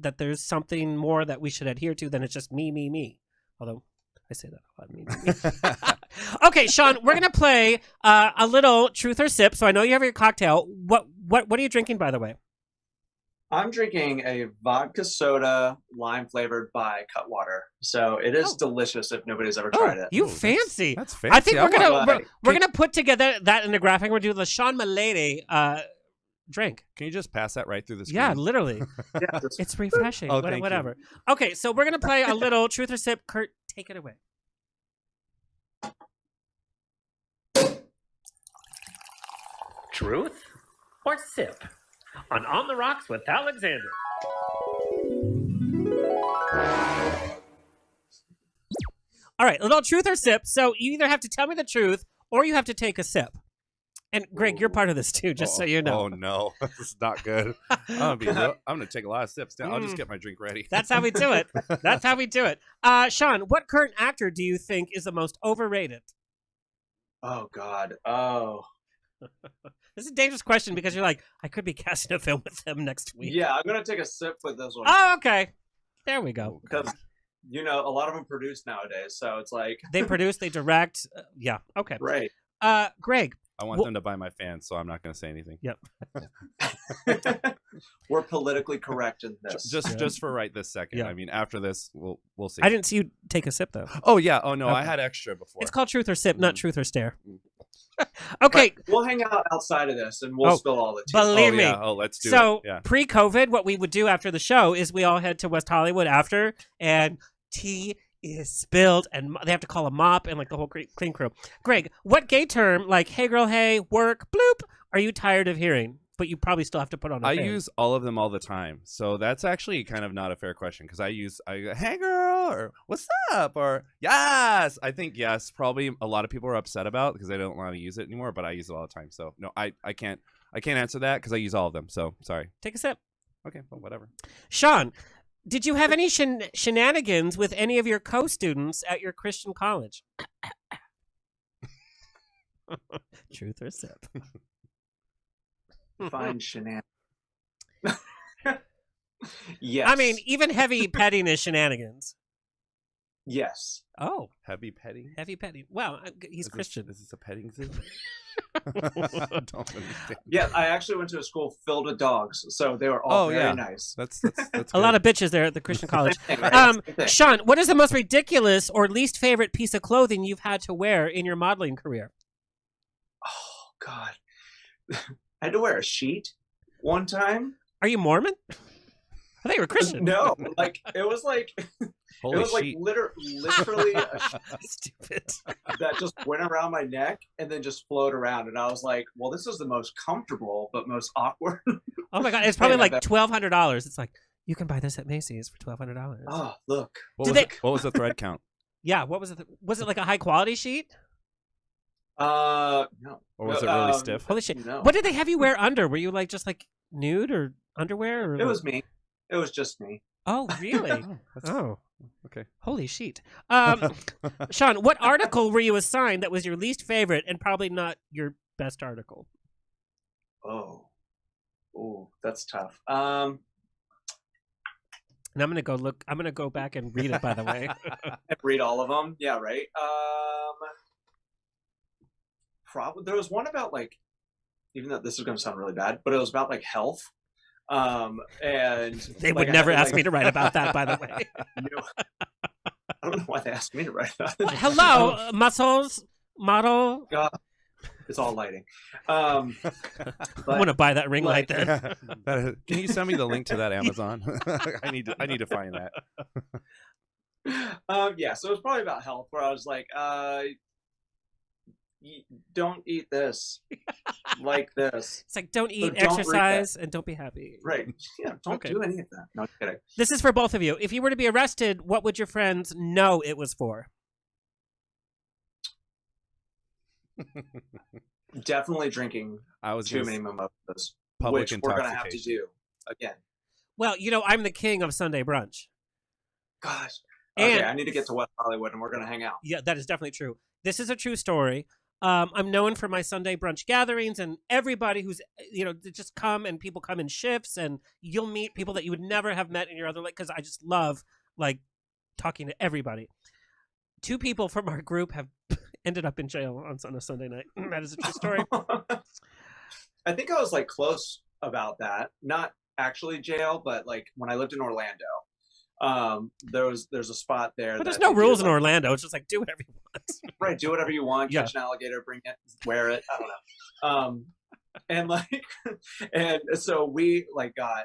that there's something more that we should adhere to than it's just me, me, me. Although I say that a lot, me, me, me. Okay, Sean, we're gonna play a little truth or sip. So I know you have your cocktail. What are you drinking, by the way? I'm drinking a vodka soda, lime flavored by Cutwater. So it is delicious if nobody's ever tried it. You fancy. That's fancy. I think we're gonna put together that in the graphic. We're gonna do the Sean Malady drink. Can you just pass that right through the screen? Yeah, literally. Yeah, It's refreshing. Oh, thank Whatever. Okay, so we're gonna play a little truth or sip. Kurt, take it away. Truth or sip on the Rocks with Alexander. All right, a little truth or sip. So you either have to tell me the truth or you have to take a sip. And Greg, you're part of this too, just so you know. Oh no, this is not good. I'm gonna take a lot of sips. I'll just get my drink ready. That's how we do it. That's how we do it. Sean, what current actor do you think is the most overrated? Oh God. Oh. This is a dangerous question because you're like, I could be casting a film with them next week. Yeah, I'm gonna take a sip with this one. Oh, okay. There we go. Because a lot of them produce nowadays, so it's like They produce, they direct. Yeah. Okay. right. Greg. I want them to buy my fans, so I'm not going to say anything. Yep. We're politically correct in this. Just for right this second. Yeah. I mean, after this, we'll see. I didn't see you take a sip though. Oh yeah. Oh no, Okay. I had extra before. It's called truth or sip, not truth or stare. Okay. But we'll hang out outside of this, and we'll spill all the tea. Believe me. Yeah. Oh, let's do it. So Yeah. pre-COVID, what we would do after the show is we all head to West Hollywood after, and tea is spilled, and they have to call a mop and like the whole clean crew. Greg, what gay term like "hey girl, hey, work, bloop" are you tired of hearing? But you probably still have to put on. I use all of them all the time, so that's actually kind of not a fair question because I go, "Hey girl," or "What's up," or "Yes." I think yes, probably a lot of people are upset about because they don't want to use it anymore, but I use it all the time. So no, I can't answer that because I use all of them. So sorry. Take a sip. Okay, well whatever. Sean, did you have any shenanigans with any of your co-students at your Christian college? Truth or sip? Fine shenanigans. Yes. I mean, even heavy petting is shenanigans. yes. Oh, Heavy petting. heavy petting. Well, he's Christian. Is this a petting zoo? Don't understand. Yeah, I actually went to a school filled with dogs, so they were all very nice. That's A lot of bitches there at the Christian college. Same thing, right? Same thing. Sean, what is the most ridiculous or least favorite piece of clothing you've had to wear in your modeling career? Oh God, I had to wear a sheet one time. Are you Mormon? I thought you were Christian. No, like it was like Holy it was like sheet. literally a sheet Stupid. that just went around my neck and then just flowed around, and I was like, well, this is the most comfortable but most awkward. Oh my God, it's probably Yeah, like that- $1,200. It's like you can buy this at Macy's for $1,200. Oh, look. What was the thread count? Yeah, what was it? Was it like a high quality sheet? No. Or was it really stiff? Holy shit! No. What did they have you wear under? Were you like just like nude or underwear? Or It was me. It was just me. Oh, really? That's- Oh, okay. holy sheet. Sean, what article were you assigned that was your least favorite and probably not your best article? Oh, that's tough. And I'm gonna go back and read it. By the way, Read all of them. Yeah, right. Probably there was one about like, even though this is going to sound really bad, but it was about like health. And they like, would I never had to, ask like, me to write about that. By the way, I don't know why they asked me to write about it. hello, muscles model. It's all lighting. I want to buy that ring light then. Can you send me the link to that Amazon? I need to find that. Yeah, so it was probably about health, where I was like, don't eat this, like this. It's like don't eat, don't read that. exercise, and don't be happy. Right. Yeah, don't Okay. do any of that. No kidding. This is for both of you. If you were to be arrested, what would your friends know it was for? Definitely drinking too many mimosas, public which we're going to have to intoxication. do again. Well, I'm the king of Sunday brunch. Gosh. And Okay, I need to get to West Hollywood, and we're gonna hang out. yeah, that is definitely true. This is a true story. I'm known for my Sunday brunch gatherings, and everybody who's, they just come, and people come in shifts, and you'll meet people that you would never have met in your other life, because I just love, like, talking to everybody. 2 people from our group have ended up in jail on a Sunday night. That is a true story. I think I was, like, close about that. Not actually jail, but, like, when I lived in Orlando, there's a spot there. But there's no rules in Orlando. It's just like, do whatever you want. Right, do whatever you want. Yeah. Catch an alligator, bring it, wear it. I don't know. And like, and so we like got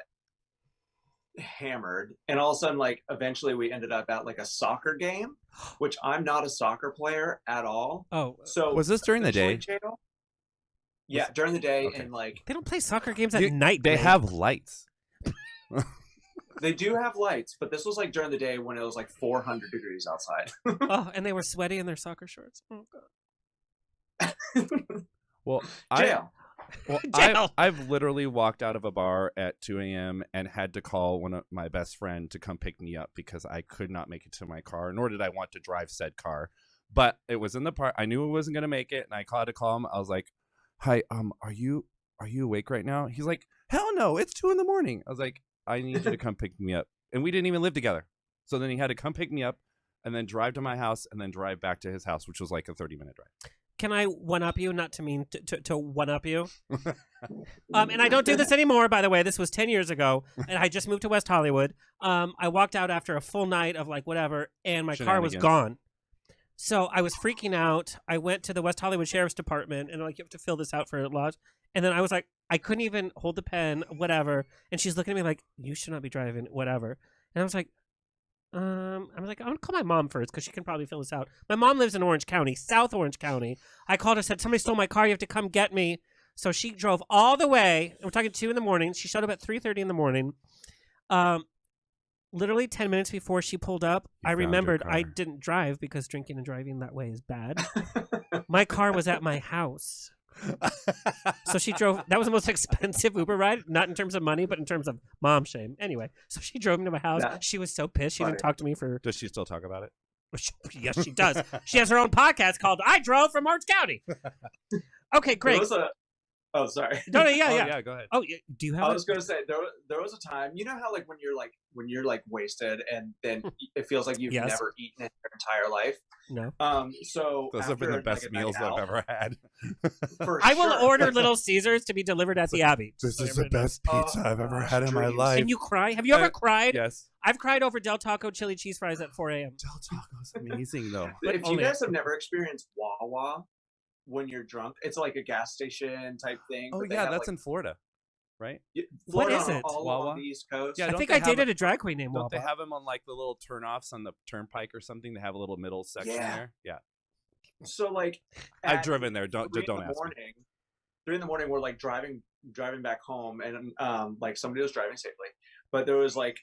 hammered, and all of a sudden, like, eventually we ended up at like a soccer game, which I'm not a soccer player at all. Oh, so Was this during the day? Jail? Yeah, during the day, Okay. and like they don't play soccer games at night. They man. have lights. they do have lights, but this was like during the day when it was like 400 degrees outside. Oh, and they were sweaty in their soccer shorts. Oh god. Well, Jail. Jail. I've literally walked out of a bar at 2 a.m. and had to call one of my best friend to come pick me up because I could not make it to my car, nor did I want to drive said car. But it was in the park. I knew I wasn't going to make it, and I had to call him. I was like, "Hi, are you awake right now?" He's like, "Hell no, it's 2 a.m. I was like, "I need you to come pick me up." And we didn't even live together. So then he had to come pick me up and then drive to my house and then drive back to his house, which was like a 30-minute drive. Can I one-up you? Not to mean to one-up you. And I don't do this anymore, by the way. This was 10 years ago, and I just moved to West Hollywood. I walked out after a full night of, like, whatever, and my car was gone. So I was freaking out. I went to the West Hollywood Sheriff's Department, and like, you have to fill this out for lodge. And then I was like, I couldn't even hold the pen, whatever. And she's looking at me like, you should not be driving, whatever. And I was like, I'm gonna call my mom first because she can probably fill this out. My mom lives in Orange County, South Orange County. I called her, said, somebody stole my car. You have to come get me. So she drove all the way. We're talking 2 a.m. She showed up at 3:30 in the morning. Literally 10 minutes before she pulled up, I remembered I didn't drive because drinking and driving that way is bad. My car was at my house. So she drove. That was the most expensive Uber ride, not in terms of money, but in terms of mom shame. Anyway, so she drove me to my house. She was so pissed. She didn't talk to me for. Does she still talk about it? Yes, she does. She has her own podcast called "I Drove from Orange County." Okay, great. Oh, sorry. No, yeah. Go ahead. Oh, do you have? I was going to say there was a time. You know how like when you're wasted and then it feels like you've never eaten in your entire life. No. So those have been the best meals I've ever had. I will order Little Caesars to be delivered at the Abbey. This is the best pizza I've ever had in my life. Can you cry? Have you ever cried? Yes. I've cried over Del Taco chili cheese fries at 4 a.m. Del Taco's amazing though. If you guys have never experienced Wawa when you're drunk, it's like a gas station type thing. Oh yeah, that's in Florida, right? What is it? All Wawa? along the East Coast. Yeah, I think I dated a drag queen named Wawa. Don't they have them on like the little turnoffs on the turnpike or something? They have a little middle section there. Yeah. So like, I've driven there. Don't ask me. 3 in the morning, we're like driving back home, and like somebody was driving safely, but there was like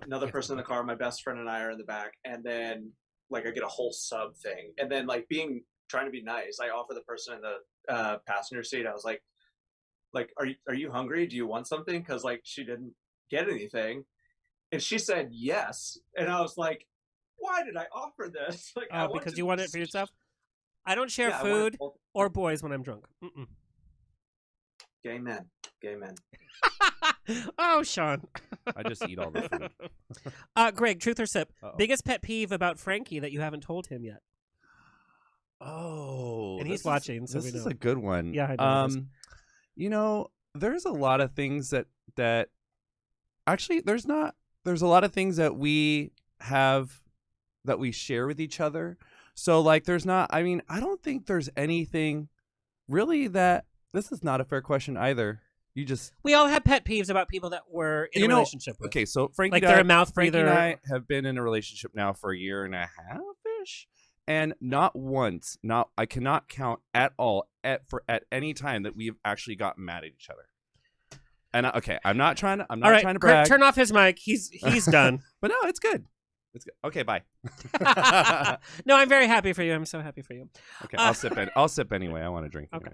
another person in the car. My best friend and I are in the back, and then like I get a whole sub thing, and then like trying to be nice, I offer the person in the passenger seat. I was like, are you hungry? Do you want something? Because like she didn't get anything, and she said yes, and I was like, why did I offer this? Like, because you want it for yourself. I don't share food or boys when I'm drunk. Mm-mm. Gay men. Oh, Sean. I just eat all the food. Greg, truth or sip? Uh-oh. Biggest pet peeve about Frankie that you haven't told him yet? Oh, and he's watching, so this we know. is a good one. Yeah, I know. You know, there's a lot of things that actually there's a lot of things that we have that we share with each other. So like there's not, I mean, I don't think there's anything really that, this is not a fair question either. We all have pet peeves about people that we're in a relationship with. Okay, so Frankie, like they're a mouth breather. breather. Frankie and I have been in a relationship now for 1.5 years-ish. And not once, I cannot count at all at any time that we've actually gotten mad at each other. And I'm not trying to brag. Kurt, turn off his mic. He's done. But no, it's good. It's good. Okay, bye. No, I'm very happy for you. I'm so happy for you. Okay, I'll sip anyway. I want to drink. Okay.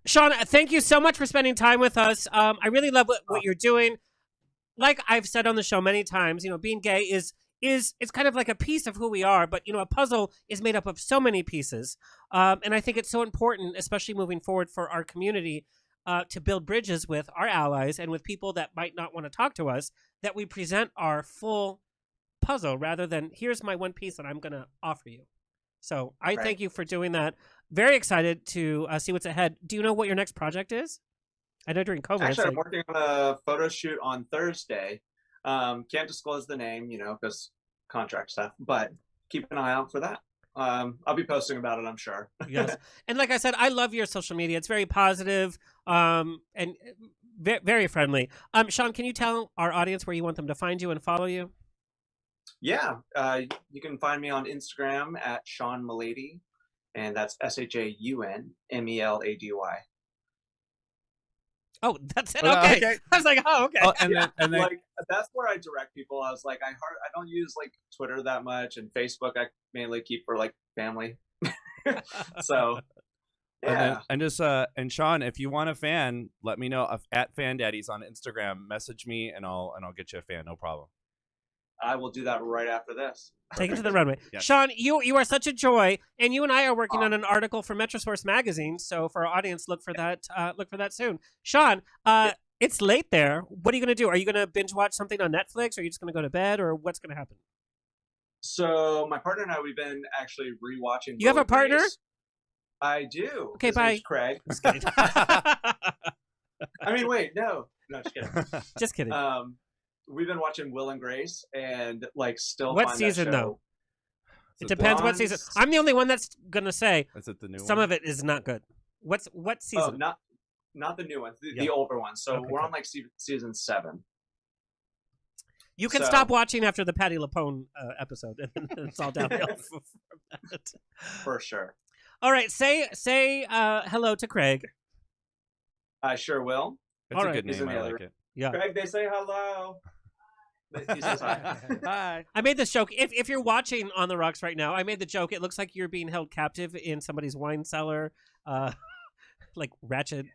Sean, thank you so much for spending time with us. I really love what you're doing. like I've said on the show many times, being gay is it's kind of like a piece of who we are, but a puzzle is made up of so many pieces, and I think it's so important, especially moving forward for our community, to build bridges with our allies and with people that might not want to talk to us, that we present our full puzzle rather than here's my one piece that I'm going to offer you. So I thank you for doing that. Very excited to see what's ahead. Do you know what your next project is? I know during COVID. Actually, I'm working on a photo shoot on Thursday. Can't disclose the name, because contract stuff, but keep an eye out for that. I'll be posting about it, I'm sure. Yes. And like I said, I love your social media. It's very positive, and very friendly. Sean, can you tell our audience where you want them to find you and follow you? Yeah. You can find me on Instagram at Sean Malady, and that's ShaunMelady. Oh, that's it. Okay. I was like, oh, okay. Oh, and then like that's where I direct people. I was like, I don't use like Twitter that much, and Facebook I mainly keep for like family. So yeah. And Sean, if you want a fan, let me know at FanDaddies on Instagram. Message me and I'll get you a fan. No problem. I will do that right after this. Take it to the runway. Yes. Sean, you are such a joy, and you and I are working on an article for Metrosource magazine. So for our audience, look for that soon. Sean, it's late there. What are you going to do? Are you going to binge watch something on Netflix, or are you just going to go to bed, or what's going to happen? So my partner and I, we've been actually rewatching. You have a partner? I do. Okay, His bye. name's Craig. Just kidding. I mean, wait, no, just kidding. Just kidding. We've been watching Will and Grace, and like still. What find season that though? Is It it depends what Blondes? season. I'm the only one that's gonna say Is it the new some one? of it is not good. What season? Oh, not the new ones, the Yeah. older ones. So Okay, we're cool. on like season 7. You can So- stop watching after the Patti LuPone episode, and then it's all downhill from that. For sure. All right, say hello to Craig. I sure will. It's All a right. good He's name. in I the like other- it. Yeah, Craig, they say hello. He says hi. Bye. I made this joke. If you're watching On the Rocks right now, I made the joke. It looks like you're being held captive in somebody's wine cellar, like Ratchet.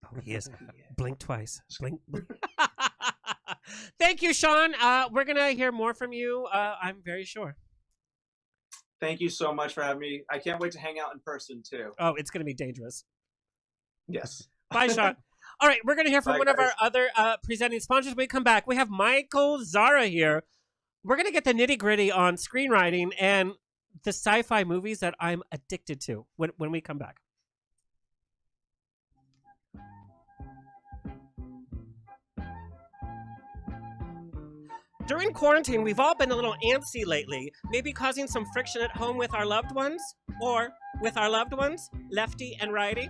Oh, he is. Blink twice. Blink. Thank you, Sean. We're gonna hear more from you. I'm very sure. Thank you so much for having me. I can't wait to hang out in person too. Oh, it's gonna be dangerous. Yes. Bye, Sean. All right, we're going to hear from Bye, one of our guys. other presenting sponsors when we come back. We have Michael Zara here. We're going to get the nitty-gritty on screenwriting and the sci-fi movies that I'm addicted to when we come back. During quarantine, we've all been a little antsy lately, maybe causing some friction at home with our loved ones, or with our loved ones, lefty and righty.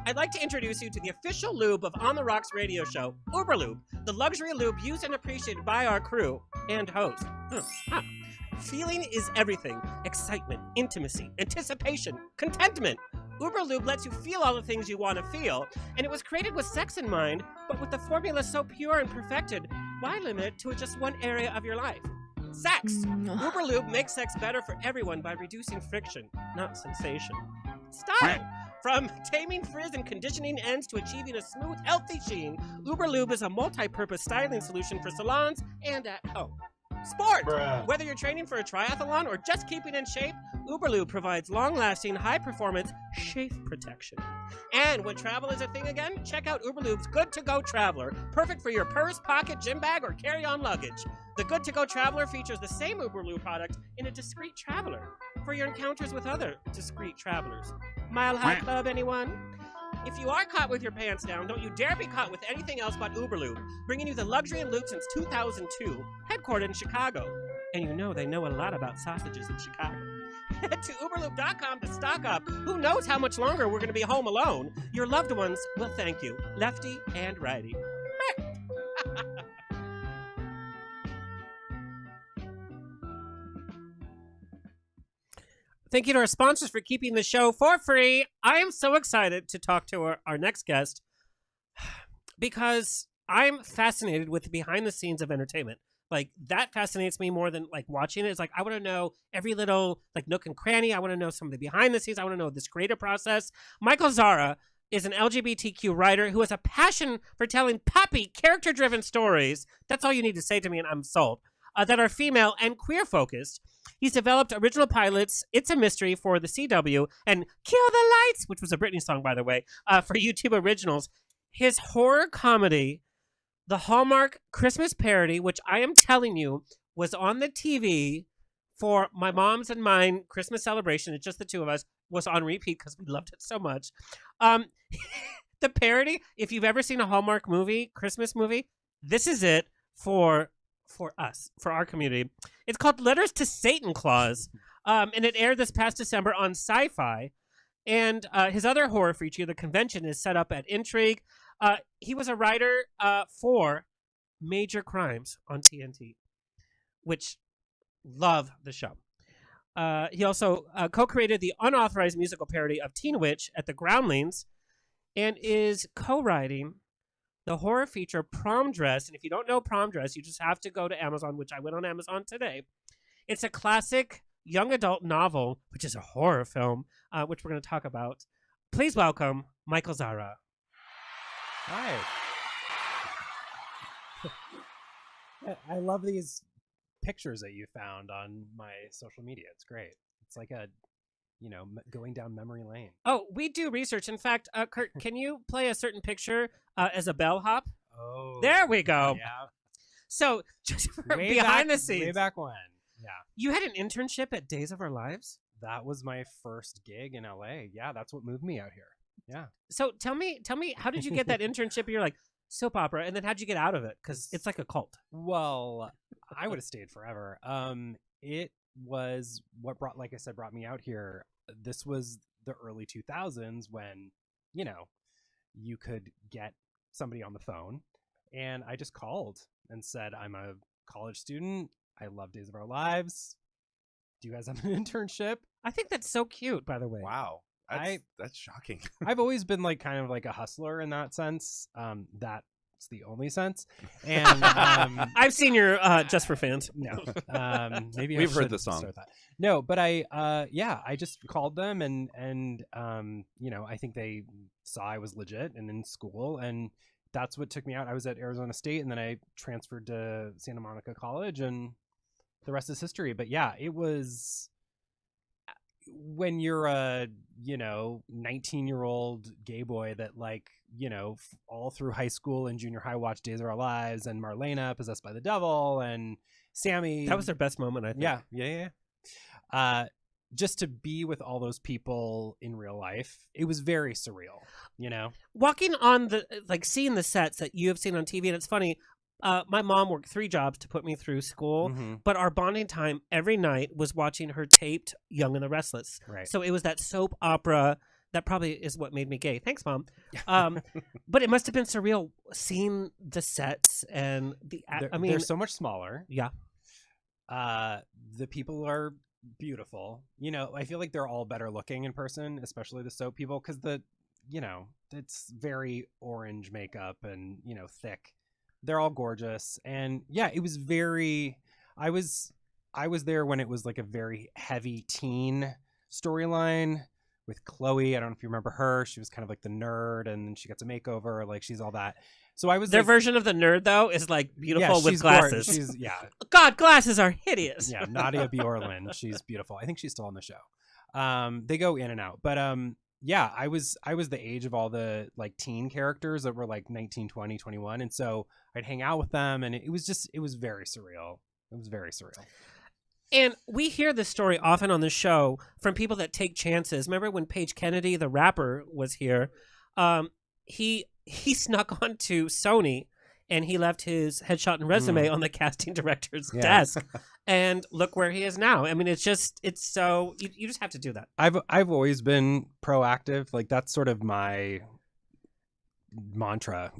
I'd like to introduce you to the official lube of On the Rocks radio show, Uberlube, the luxury lube used and appreciated by our crew and host. Feeling is everything. Excitement, intimacy, anticipation, contentment. Uberlube lets you feel all the things you want to feel, and it was created with sex in mind, but with the formula so pure and perfected, why limit it to just one area of your life? Sex! Uberlube makes sex better for everyone by reducing friction, not sensation. Style! From taming frizz and conditioning ends to achieving a smooth, healthy sheen, Uberlube is a multi-purpose styling solution for salons and at home. Sport! Whether you're training for a triathlon or just keeping in shape, Uberlube provides long-lasting, high-performance chafe protection. And when travel is a thing again, check out Uberlube's Good To Go Traveler, perfect for your purse, pocket, gym bag, or carry-on luggage. The Good To Go Traveler features the same Uberlube product in a discreet traveler for your encounters with other discreet travelers. Mile High Club, anyone? If you are caught with your pants down, don't you dare be caught with anything else but Uberlube, bringing you the luxury in lube since 2002, headquartered in Chicago. And you know they know a lot about sausages in Chicago. Head to Uberlube.com to stock up. Who knows how much longer we're going to be home alone? Your loved ones will thank you, lefty and righty. Thank you to our sponsors for keeping the show for free. I am so excited to talk to our next guest because I'm fascinated with the behind the scenes of entertainment. Like, that fascinates me more than like watching it. It's like, I want to know every little like nook and cranny. I want to know some of the behind the scenes. I want to know this creative process. Michael Zara, is an LGBTQ writer who has a passion for telling poppy, character-driven stories. That's all you need to say to me, and I'm sold. That are female and queer-focused. He's developed original pilots, It's a Mystery for the CW, and Kill the Lights, which was a Britney song, by the way, for YouTube Originals. His horror comedy, the Hallmark Christmas parody, which I am telling you was on the TV for my mom's and mine Christmas celebration. It's just the two of us, was on repeat because we loved it so much. The parody, if you've ever seen a Hallmark movie, Christmas movie, this is it for us, for our community. It's called Letters to Satan Claus, and it aired this past December on Sci-Fi. And his other horror feature, The Convention, is set up at Intrigue. He was a writer for Major Crimes on TNT, which love the show. He also co-created the unauthorized musical parody of Teen Witch at the Groundlings, and is co-writing the horror feature Prom Dress. And if you don't know Prom Dress, you just have to go to Amazon, which I went on Amazon today. It's a classic young adult novel, which is a horror film, which we're going to talk about. Please welcome Michael Zara. Hi. I love these pictures that you found on my social media. It's great. It's like a, going down memory lane. Oh, we do research. In fact, Kurt, can you play a certain picture as a bellhop? Oh. There we go. Yeah. So, just Way behind back, the scenes. Way back when. Yeah. You had an internship at Days of Our Lives? That was my first gig in LA. Yeah, that's what moved me out here. Yeah. So tell me, how did you get that internship? You're like, soap opera, and then how'd you get out of it? Because it's like a cult. Well, I would have stayed forever. It was what brought me out here. This was the early 2000s when, you could get somebody on the phone, and I just called and said, I'm a college student. I love Days of Our Lives. Do you guys have an internship? I think that's so cute, by the way. Wow. That's shocking. I've always been kind of like a hustler in that sense. That's the only sense. And I've seen your JustFor.Fans. No, maybe we've heard the song. No, but I just called them and I think they saw I was legit and in school, and that's what took me out. I was at Arizona State, and then I transferred to Santa Monica College, and the rest is history. But yeah, it was. When you're a 19-year-old gay boy that all through high school and junior high watched Days of Our Lives and Marlena Possessed by the Devil and Sammy, that was their best moment, I think. Yeah. Just to be with all those people in real life, it was very surreal. Walking on the seeing the sets that you have seen on TV, and it's funny. My mom worked 3 jobs to put me through school, but our bonding time every night was watching her taped Young and the Restless. Right. So it was that soap opera that probably is what made me gay. Thanks, Mom. But it must have been surreal seeing the sets and they're so much smaller. Yeah. The people are beautiful. I feel like they're all better looking in person, especially the soap people, because it's very orange makeup and thick. They're all gorgeous. And yeah, it was I was there when it was like a very heavy teen storyline with Chloe. I don't know if you remember her. She was kind of like the nerd, and then she gets a makeover. She's all that. So I was their version of the nerd though is beautiful with glasses. God, glasses are hideous. Yeah, Nadia Bjorlin. She's beautiful. I think she's still on the show. They go in and out. But yeah, I was the age of all the teen characters that were 19, 20, 21. And so I'd hang out with them, and it was very surreal. It was very surreal. And we hear this story often on the show from people that take chances. Remember when Paige Kennedy, the rapper, was here? He snuck onto Sony, and he left his headshot and resume on the casting director's desk. And look where he is now. I mean, it's so you just have to do that. I've always been proactive. That's sort of my mantra,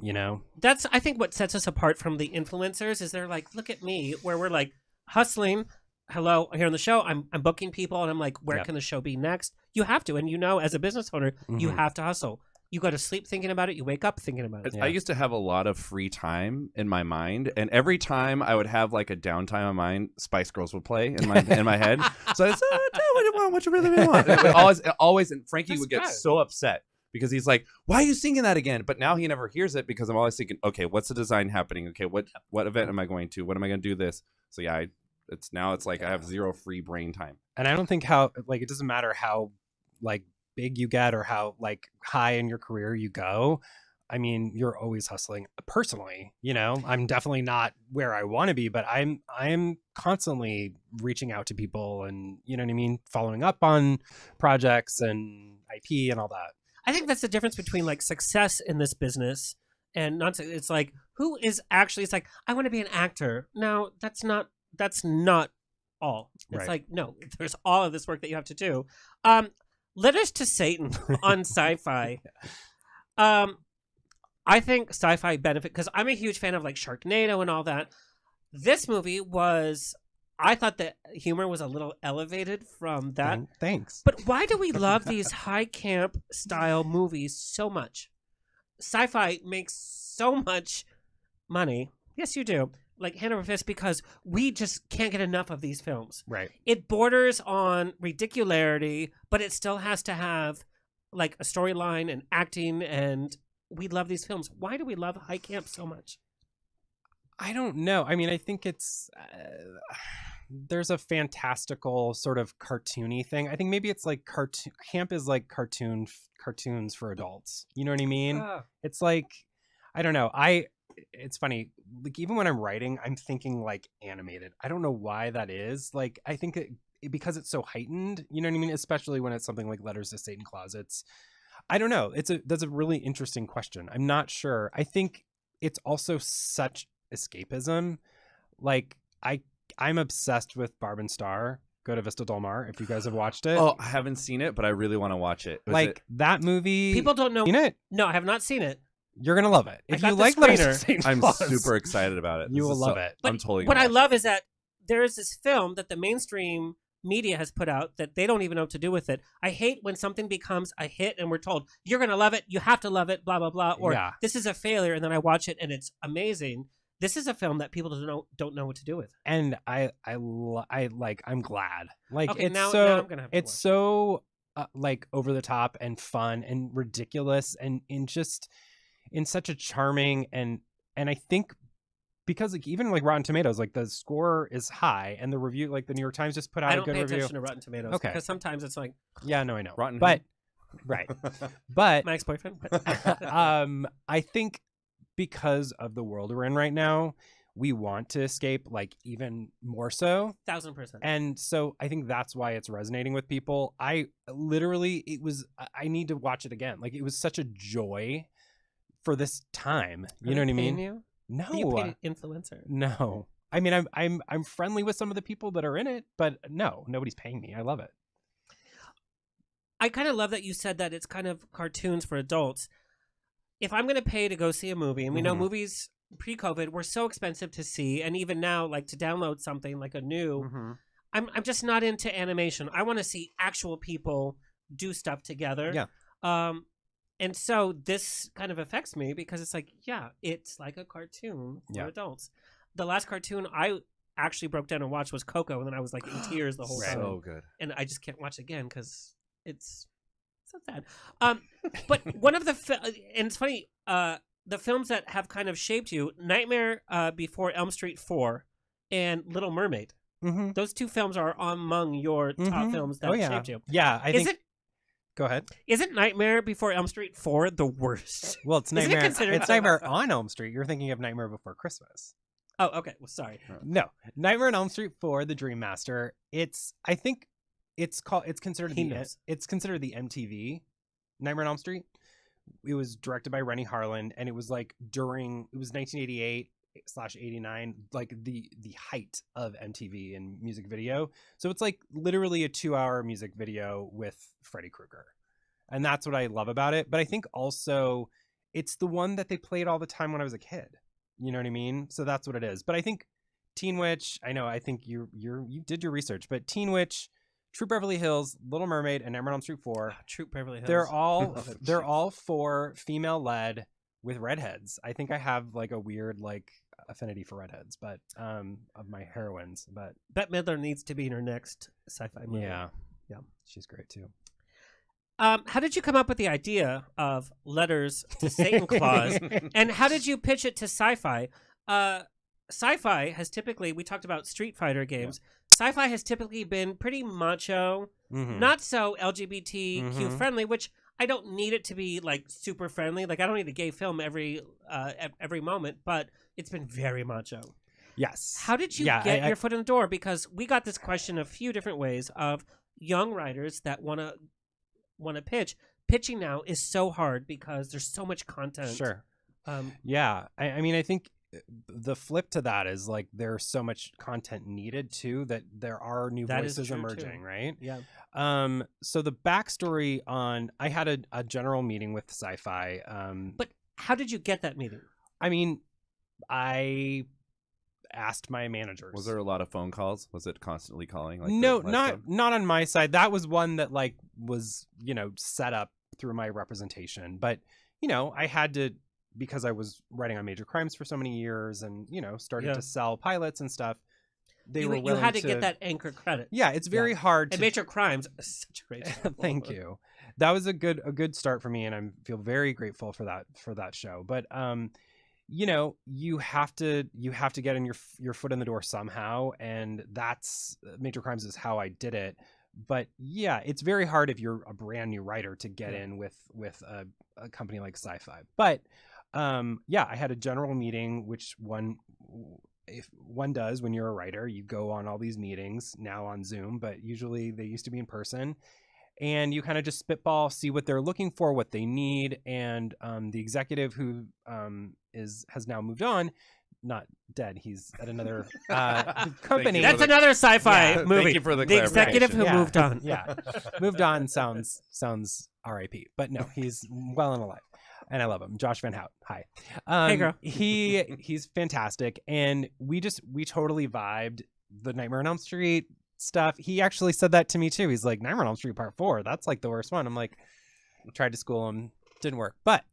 That's, I think, what sets us apart from the influencers is they're look at me, where we're hustling. Hello, here on the show, I'm booking people, and I'm where can the show be next? You have to, and as a business owner, you have to hustle. You go to sleep thinking about it. You wake up thinking about it. I used to have a lot of free time in my mind, and every time I would have a downtime of mine, Spice Girls would play in my head. So I said, "What you really want?" Always, and Frankie would get so upset because he's like, why are you singing that again? But now he never hears it because I'm always thinking, okay, what's the design happening? Okay, what event am I going to? What am I going to do this? So yeah, it's like I have zero free brain time. And I don't think how, like, it doesn't matter how, like, big you get or how, like, high in your career you go. I mean, you're always hustling. Personally, you know, I'm definitely not where I want to be, but I'm constantly reaching out to people and, you know what I mean, following up on projects and IP and all that. I think that's the difference between like success in this business and not. It's like who is actually. It's like I want to be an actor. No, that's not all. It's Right. like no, there's all of this work that you have to do. Letters to Satan on Sci-Fi. I think Sci-Fi benefit because I'm a huge fan of like Sharknado and all that. This movie was. I thought the humor was a little elevated from that. Thanks. But why do we love these high camp style movies so much? Sci-Fi makes so much money. Yes, you do. Like hand over fist because we just can't get enough of these films. Right. It borders on ridicularity, but it still has to have like a storyline and acting, and we love these films. Why do we love high camp so much? I don't know. I mean, I think it's there's a fantastical sort of cartoony thing. I think maybe it's like camp is like cartoons for adults. You know what I mean? It's like I don't know. It's funny. Like even when I'm writing, I'm thinking like animated. I don't know why that is. Like I think because it's so heightened. You know what I mean? Especially when it's something like Letters to Satan Closets. I don't know. That's a really interesting question. I'm not sure. I think it's also such escapism. Like I'm obsessed with Barb and Star. Go to Vista Del Mar if you guys have watched it. Oh, I haven't seen it, but I really want to watch it. That movie. People don't know. Seen it? No, I have not seen it. You're gonna love it. If got you the like Letters to screener. Satan I'm Closets, super excited about it. You will love it. But I'm totally. What I gonna watch love is that there is this film that the mainstream media has put out that they don't even know what to do with it. I hate when something becomes a hit and we're told you're gonna love it, you have to love it, blah blah blah, or Yeah. this is a failure, and then I watch it and it's amazing. This is a film that people don't know what to do with. And I'm glad. Like Okay, it's now I'm gonna have to it's watch. so like over the top and fun and ridiculous and in such a charming and I think because like even like Rotten Tomatoes, like the score is high and the review, like the New York Times just put out I a don't good pay review. attention to Rotten Tomatoes because sometimes it's like Yeah, no, I know. Rotten but right. But my ex-boyfriend. I think because of the world we're in right now, we want to escape like even more so. 1000%. And so I think that's why it's resonating with people. I need to watch it again. Like it was such a joy for this time. You know what I mean? You? No. You paid an influencer. No. I mean I'm friendly with some of the people that are in it, but no, nobody's paying me. I love it. I kind of love that you said that it's kind of cartoons for adults. If I'm going to pay to go see a movie, and we know movies pre-COVID were so expensive to see, and even now, like to download something like a new, I'm just not into animation. I want to see actual people do stuff together. Yeah. And so this kind of affects me because it's like, yeah, it's like a cartoon for adults. The last cartoon I actually broke down and watched was Coco, and then I was like in tears the whole time. So good. And I just can't watch it again because it's so sad. But one of the and it's funny, the films that have kind of shaped you, Nightmare Before Elm Street 4 and Little Mermaid. Mm-hmm. Those two films are among your top films that shaped you. Yeah, I think. Go ahead. Isn't Nightmare Before Elm Street 4 the worst? Well, it's Isn't it Nightmare. considered- It's Nightmare on Elm Street. You're thinking of Nightmare Before Christmas. Oh, okay. Well, sorry. No, Nightmare on Elm Street 4, The Dream Master. I think it's considered it's considered the MTV Nightmare on Elm Street. It was directed by Rennie Harlan, and it was like it was 1988/89, like the height of MTV and music video. So it's like literally a 2-hour music video with Freddy Krueger, and that's what I love about it. But I think also it's the one that they played all the time when I was a kid. You know what I mean? So that's what it is. But I think Teen Witch, I think you did your research, but Teen Witch, Troop Beverly Hills, Little Mermaid, and Nightmare on Elm Street 4. Troop Beverly Hills. They're all 4 female led with redheads. I think I have like a weird like affinity for redheads, but of my heroines. But Bette Midler needs to be in her next sci-fi movie. yeah, Yeah. she's great too. How did you come up with the idea of Letters to Satan Claus, and how did you pitch it to Sci-Fi? Sci-Fi has typically, we talked about Street Fighter games. Sci-Fi has typically been pretty macho, not so LGBTQ friendly, which I don't need it to be like super friendly. Like I don't need a gay film every moment, but it's been very macho. Yes. How did you get your foot in the door? Because we got this question a few different ways of young writers that want to pitch. Pitching now is so hard because there's so much content. Sure. Yeah. I mean, I think the flip to that is like there's so much content needed too that there are new voices emerging, right? Yeah. So the backstory on I had a general meeting with Sci-Fi. But how did you get that meeting? I mean, I asked my managers. Was there a lot of phone calls? Was it constantly calling? Like no, not on my side. That was one that like was, set up through my representation. But, I had to, because I was writing on major crimes for so many years and, started to sell pilots and stuff. You had to get that anchor credit. Yeah, it's very hard to. And Major Crimes is such a great show. Thank you. That was a good start for me, and I feel very grateful for that show. But you have to get in your foot in the door somehow, and that's Major Crimes is how I did it. But yeah, it's very hard if you're a brand new writer to get in with a company like Sci-Fi. But I had a general meeting, which if one does when you're a writer, you go on all these meetings now on Zoom, but usually they used to be in person, and you kind of just spitball, see what they're looking for, what they need. And the executive who has now moved on, not dead, he's at another company. That's another Sci-Fi movie. Thank you for the executive who moved on. Yeah, moved on sounds R.I.P. But no, he's well and alive. And I love him. Josh Van Hout. Hi. Hey, girl. He's fantastic. And we totally vibed the Nightmare on Elm Street stuff. He actually said that to me too. He's like, Nightmare on Elm Street Part 4, that's like the worst one. I'm like, tried to school him, didn't work. But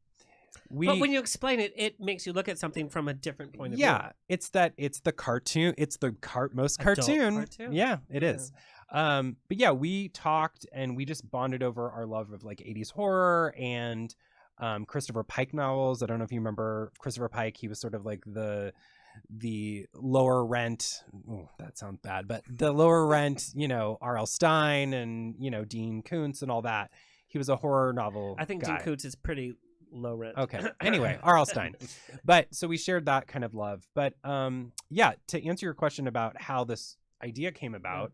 when you explain it, it makes you look at something from a different point of view. Yeah, it's the cartoon. It's the most cartoon. Yeah, it is. But yeah, we talked and we just bonded over our love of like 80s horror and Christopher Pike novels. I don't know if you remember Christopher Pike. He was sort of like the lower rent. Oh, that sounds bad, but the lower rent, R.L. Stine and, Dean Koontz and all that. He was a horror novel I think guy. Dean Koontz is pretty low rent. Okay. Anyway, R.L. Stine. But so we shared that kind of love. But yeah, to answer your question about how this idea came about,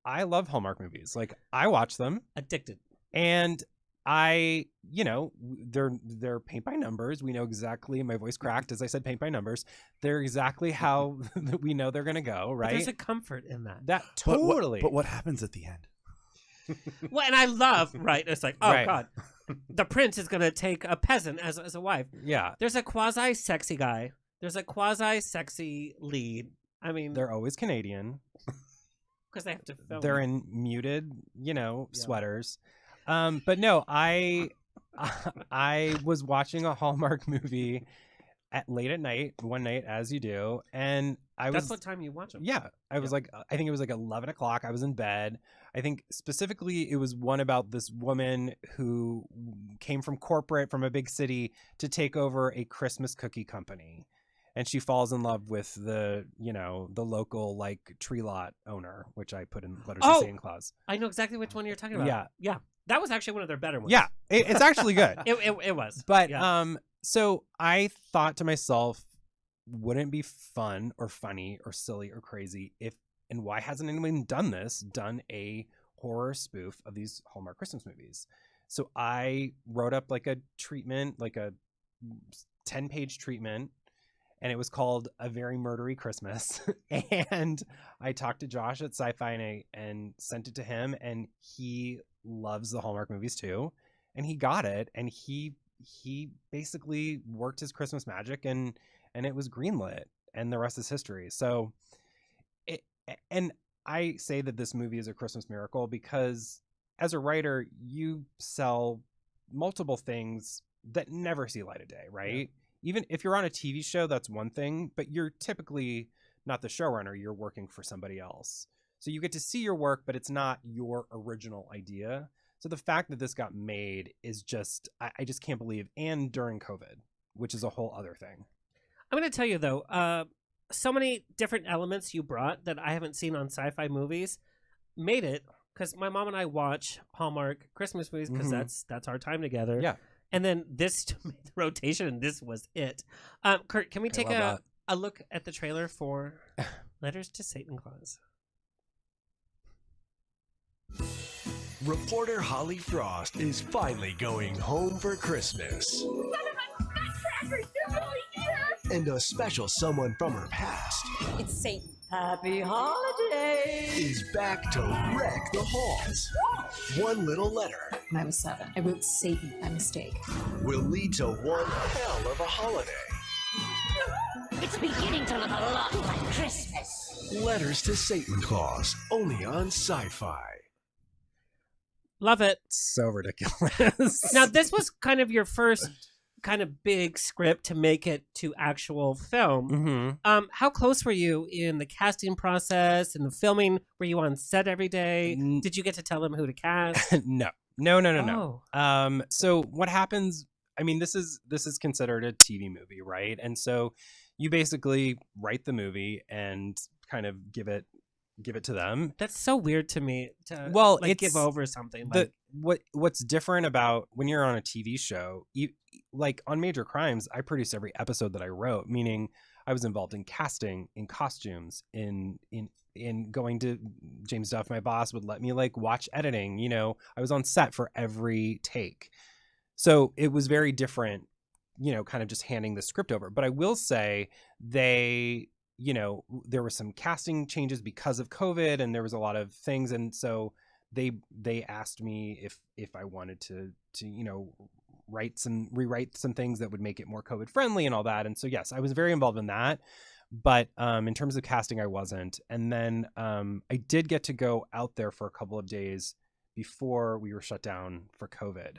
I love Hallmark movies. Like I watch them. Addicted. And they're paint by numbers. We know exactly, my voice cracked as I said paint by numbers. They're exactly how we know they're going to go, right? But there's a comfort in that. That totally. But what happens at the end? Well, and I love, right? It's like, oh, Right. God. The prince is going to take a peasant as a wife. Yeah. There's a quasi-sexy guy. There's a quasi-sexy lead. I mean... They're always Canadian. Because they have to film. They're in muted, sweaters. But no, I was watching a Hallmark movie late at night, one night, as you do, and That's what time you watch them. Yeah, I was like, I think it was like 11 o'clock. I was in bed. I think specifically it was one about this woman who came from a big city to take over a Christmas cookie company. And she falls in love with the local like tree lot owner, which I put in Letters to Santa Claus. I know exactly which one you're talking about. Yeah. Yeah. That was actually one of their better ones. Yeah, it's actually good. It was. But so I thought to myself, wouldn't it be fun or funny or silly or crazy and why hasn't anyone done a horror spoof of these Hallmark Christmas movies? So I wrote up like a treatment, like a 10-page treatment, and it was called A Very Murdery Christmas. And I talked to Josh at Sci-Fi and sent it to him, and he loves the Hallmark movies too. And he got it, and he basically worked his Christmas magic, and it was greenlit, and the rest is history. So and I say that this movie is a Christmas miracle because as a writer, you sell multiple things that never see light of day, right? Yeah. Even if you're on a TV show, that's one thing, but you're typically not the showrunner. You're working for somebody else. So you get to see your work, but it's not your original idea. So the fact that this got made is just, I just can't believe. And during COVID, which is a whole other thing. I'm going to tell you, though, so many different elements you brought that I haven't seen on sci-fi movies made it, because my mom and I watch Hallmark Christmas movies because that's our time together. Yeah. And then this made the rotation, and this was it. Kurt, can we take a look at the trailer for Letters to Satan Claus? Reporter Holly Frost is finally going home for Christmas. And a special someone from her past It's Satan. Happy holidays! is back to wreck the halls. One little letter When I was 7, I wrote Satan by mistake. will lead to one hell of a holiday. It's beginning to look a lot like Christmas. Letters to Satan Claus, only on Sci-Fi. Love it. So ridiculous. Now, this was kind of your first kind of big script to make it to actual film. How close were you in the casting process and the filming? Were you on set every day? Did you get to tell them who to cast? No. So what happens, I mean, this is considered a TV movie, right? And so you basically write the movie and kind of give it to them. That's so weird to me to it's give over something. What's different about when you're on a TV show, like on Major Crimes, I produced every episode that I wrote, meaning I was involved in casting, in costumes, in going to James Duff, my boss, would let me like watch editing. You know, I was on set for every take. So it was very different, you know, kind of just handing the script over. But I will say there were some casting changes because of COVID, and there was a lot of things. And so they asked me if I wanted to rewrite some things that would make it more COVID friendly and all that. And so, yes, I was very involved in that. But in terms of casting, I wasn't. And then I did get to go out there for a couple of days before we were shut down for COVID.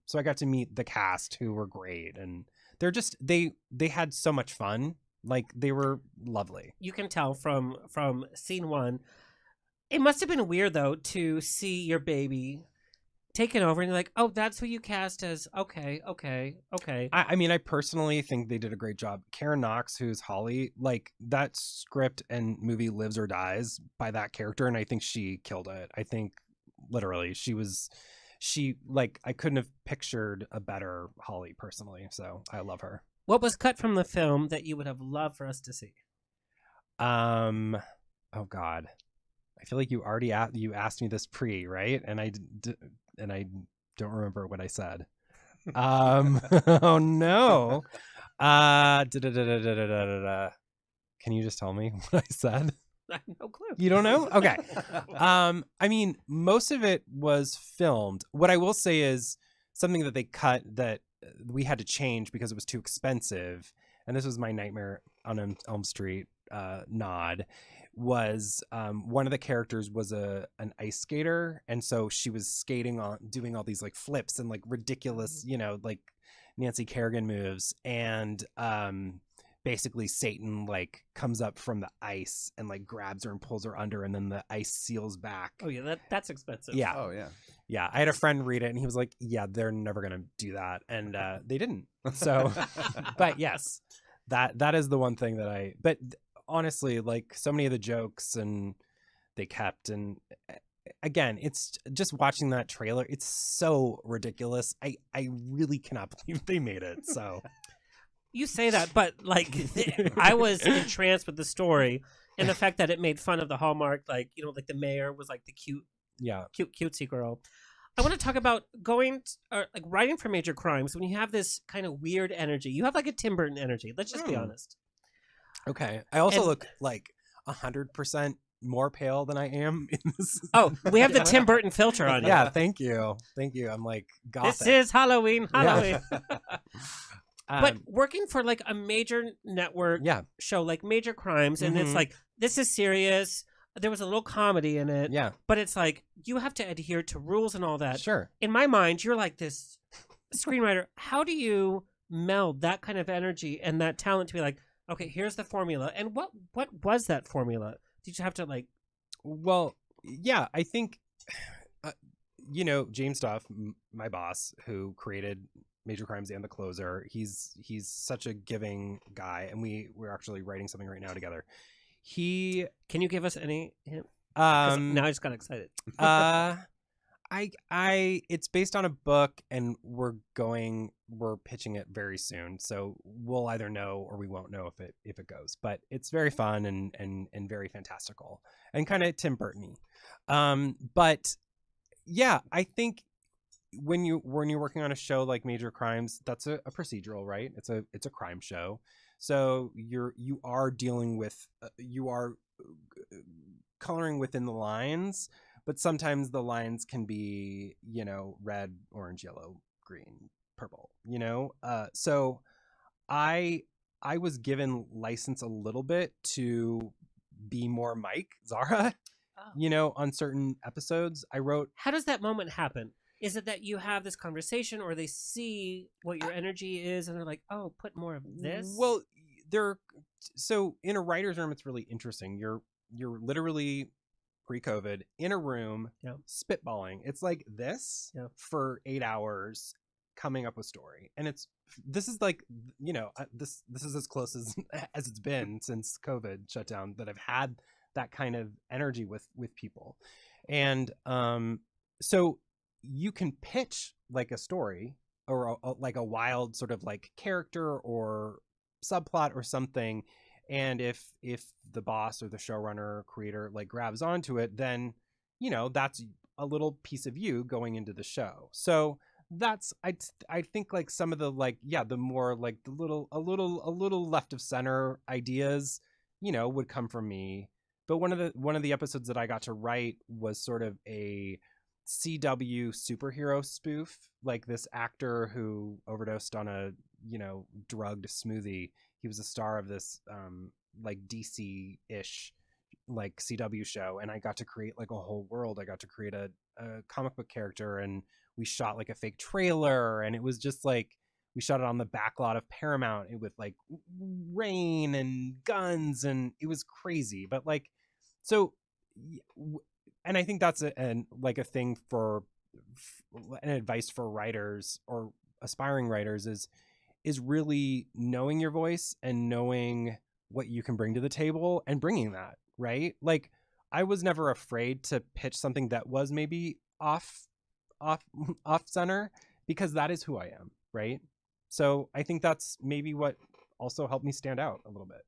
So I got to meet the cast, who were great. And they're just, they had so much fun. Like, they were lovely. You can tell from scene one. It must have been weird, though, to see your baby taken over and you're like, oh, that's who you cast as. Okay. I mean, I personally think they did a great job. Karen Knox, who's Holly, like, that script and movie lives or dies by that character, and I think she killed it. I think literally I couldn't have pictured a better Holly personally, so I love her. What was cut from the film that you would have loved for us to see? Oh God, I feel like you already asked me this right? And I don't remember what I said. Oh no. Can you just tell me what I said? I have no clue. You don't know? Okay. I mean, most of it was filmed. What I will say is something that they cut that we had to change because it was too expensive. And this was my Nightmare on Elm Street nod. Was one of the characters was an ice skater, and so she was skating on, doing all these like flips and like ridiculous, like Nancy Kerrigan moves, and basically Satan like comes up from the ice and like grabs her and pulls her under, and then the ice seals back. Oh yeah, that's expensive. Yeah. Oh yeah. Yeah, I had a friend read it and he was like, yeah, they're never gonna do that, and they didn't. So but yes, that is the one thing that but honestly, like, so many of the jokes and they kept, and again, it's just watching that trailer, it's so ridiculous. I really cannot believe they made it. So you say that, but like I was entranced with the story and the fact that it made fun of the Hallmark, like, like the mayor was like the cutesy girl. I want to talk about writing for Major Crimes when you have this kind of weird energy. You have like a Tim Burton energy. Let's just be honest. Okay. I also look like 100% more pale than I am in this. Oh, we have the Tim Burton filter on you. Yeah, thank you. I'm like, gothic. This is Halloween. Yeah. But working for like a major network show like Major Crimes, and it's like, this is serious. There was a little comedy in it. Yeah. But it's like, you have to adhere to rules and all that. Sure. In my mind, you're like this screenwriter. How do you meld that kind of energy and that talent to be like, okay, here's the formula. And what was that formula? Did you have to like... Well, yeah, I think you know, James Duff, my boss, who created Major Crimes and The Closer, he's such a giving guy, and we're actually writing something right now together. Can you give us any hint? Now I just got excited. It's based on a book, and we're pitching it very soon, so we'll either know or we won't know if it goes. But it's very fun and very fantastical and kind of Tim Burton-y. But yeah, I think when you're working on a show like Major Crimes, that's a procedural, right? It's a crime show, so you are dealing with you are coloring within the lines. But sometimes the lines can be, you know, red, orange, yellow, green, purple, you know? So I was given license a little bit to be more Mike Zara, you know, on certain episodes. I wrote... How does that moment happen? Is it that you have this conversation or they see what your energy is and they're like, oh, put more of this? Well, so in a writer's room, it's really interesting. You're literally... pre-COVID in a room, spitballing. It's like this for 8 hours, coming up with story, and this is like, you know, this is as close as it's been since COVID shut down that I've had that kind of energy with people, and so you can pitch like a story or like a wild sort of like character or subplot or something. And if the boss or the showrunner or creator like grabs onto it, then, you know, that's a little piece of you going into the show. So that's, I think like some of the like, the more like a little left of center ideas, you know, would come from me. But one of the episodes that I got to write was sort of a CW superhero spoof, like this actor who overdosed on a, you know, drugged smoothie. He was a star of this like DC-ish like CW show, and I got to create like a whole world. I got to create a comic book character, and we shot like a fake trailer, and it was just like we shot it on the backlot of Paramount with like rain and guns, and it was crazy. But like, so, and I think that's like a thing for an advice for writers or aspiring writers is really knowing your voice and knowing what you can bring to the table and bringing that, right? Like, I was never afraid to pitch something that was maybe off center, because that is who I am, right? So I think that's maybe what also helped me stand out a little bit.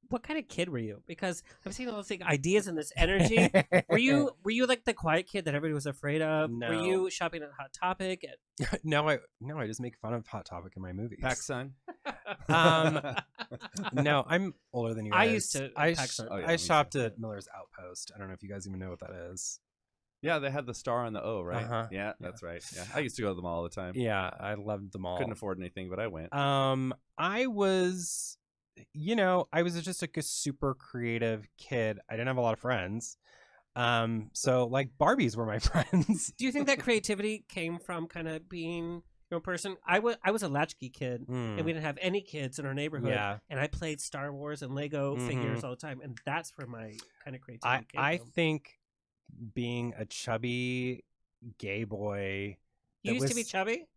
What kind of kid were you? Because I'm seeing all those ideas and this energy. Were you like the quiet kid that everybody was afraid of? No. Were you shopping at Hot Topic? No, I just make fun of Hot Topic in my movies. PacSun. No, I'm older than you guys. I used to. I shopped at Miller's Outpost. I don't know if you guys even know what that is. Yeah, they had the star on the O, right? Uh-huh. Yeah, that's right. Yeah, I used to go to the mall all the time. Yeah, I loved the mall. Couldn't afford anything, but I went. I was, you know, I was just like a super creative kid. I didn't have a lot of friends. So like Barbies were my friends. Do you think that creativity came from kind of being your person? I was a latchkey kid, and we didn't have any kids in our neighborhood. Yeah. And I played Star Wars and Lego figures all the time, and that's where my kind of creativity came I from. think being a chubby gay boy. You used to be chubby?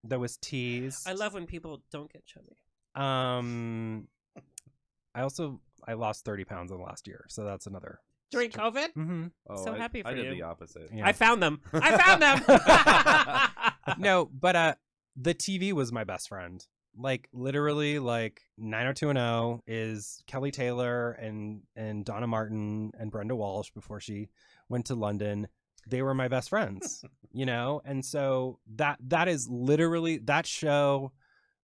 That was teased. I love when people don't get chubby. I lost 30 pounds in the last year, so that's another. During COVID? Mm-hmm. Oh, so happy for you. I did the opposite. Yeah. I found them. I found them. No, but the TV was my best friend. Like literally, like 90210 is Kelly Taylor and Donna Martin and Brenda Walsh before she went to London. They were my best friends, you know? And so that is literally that show,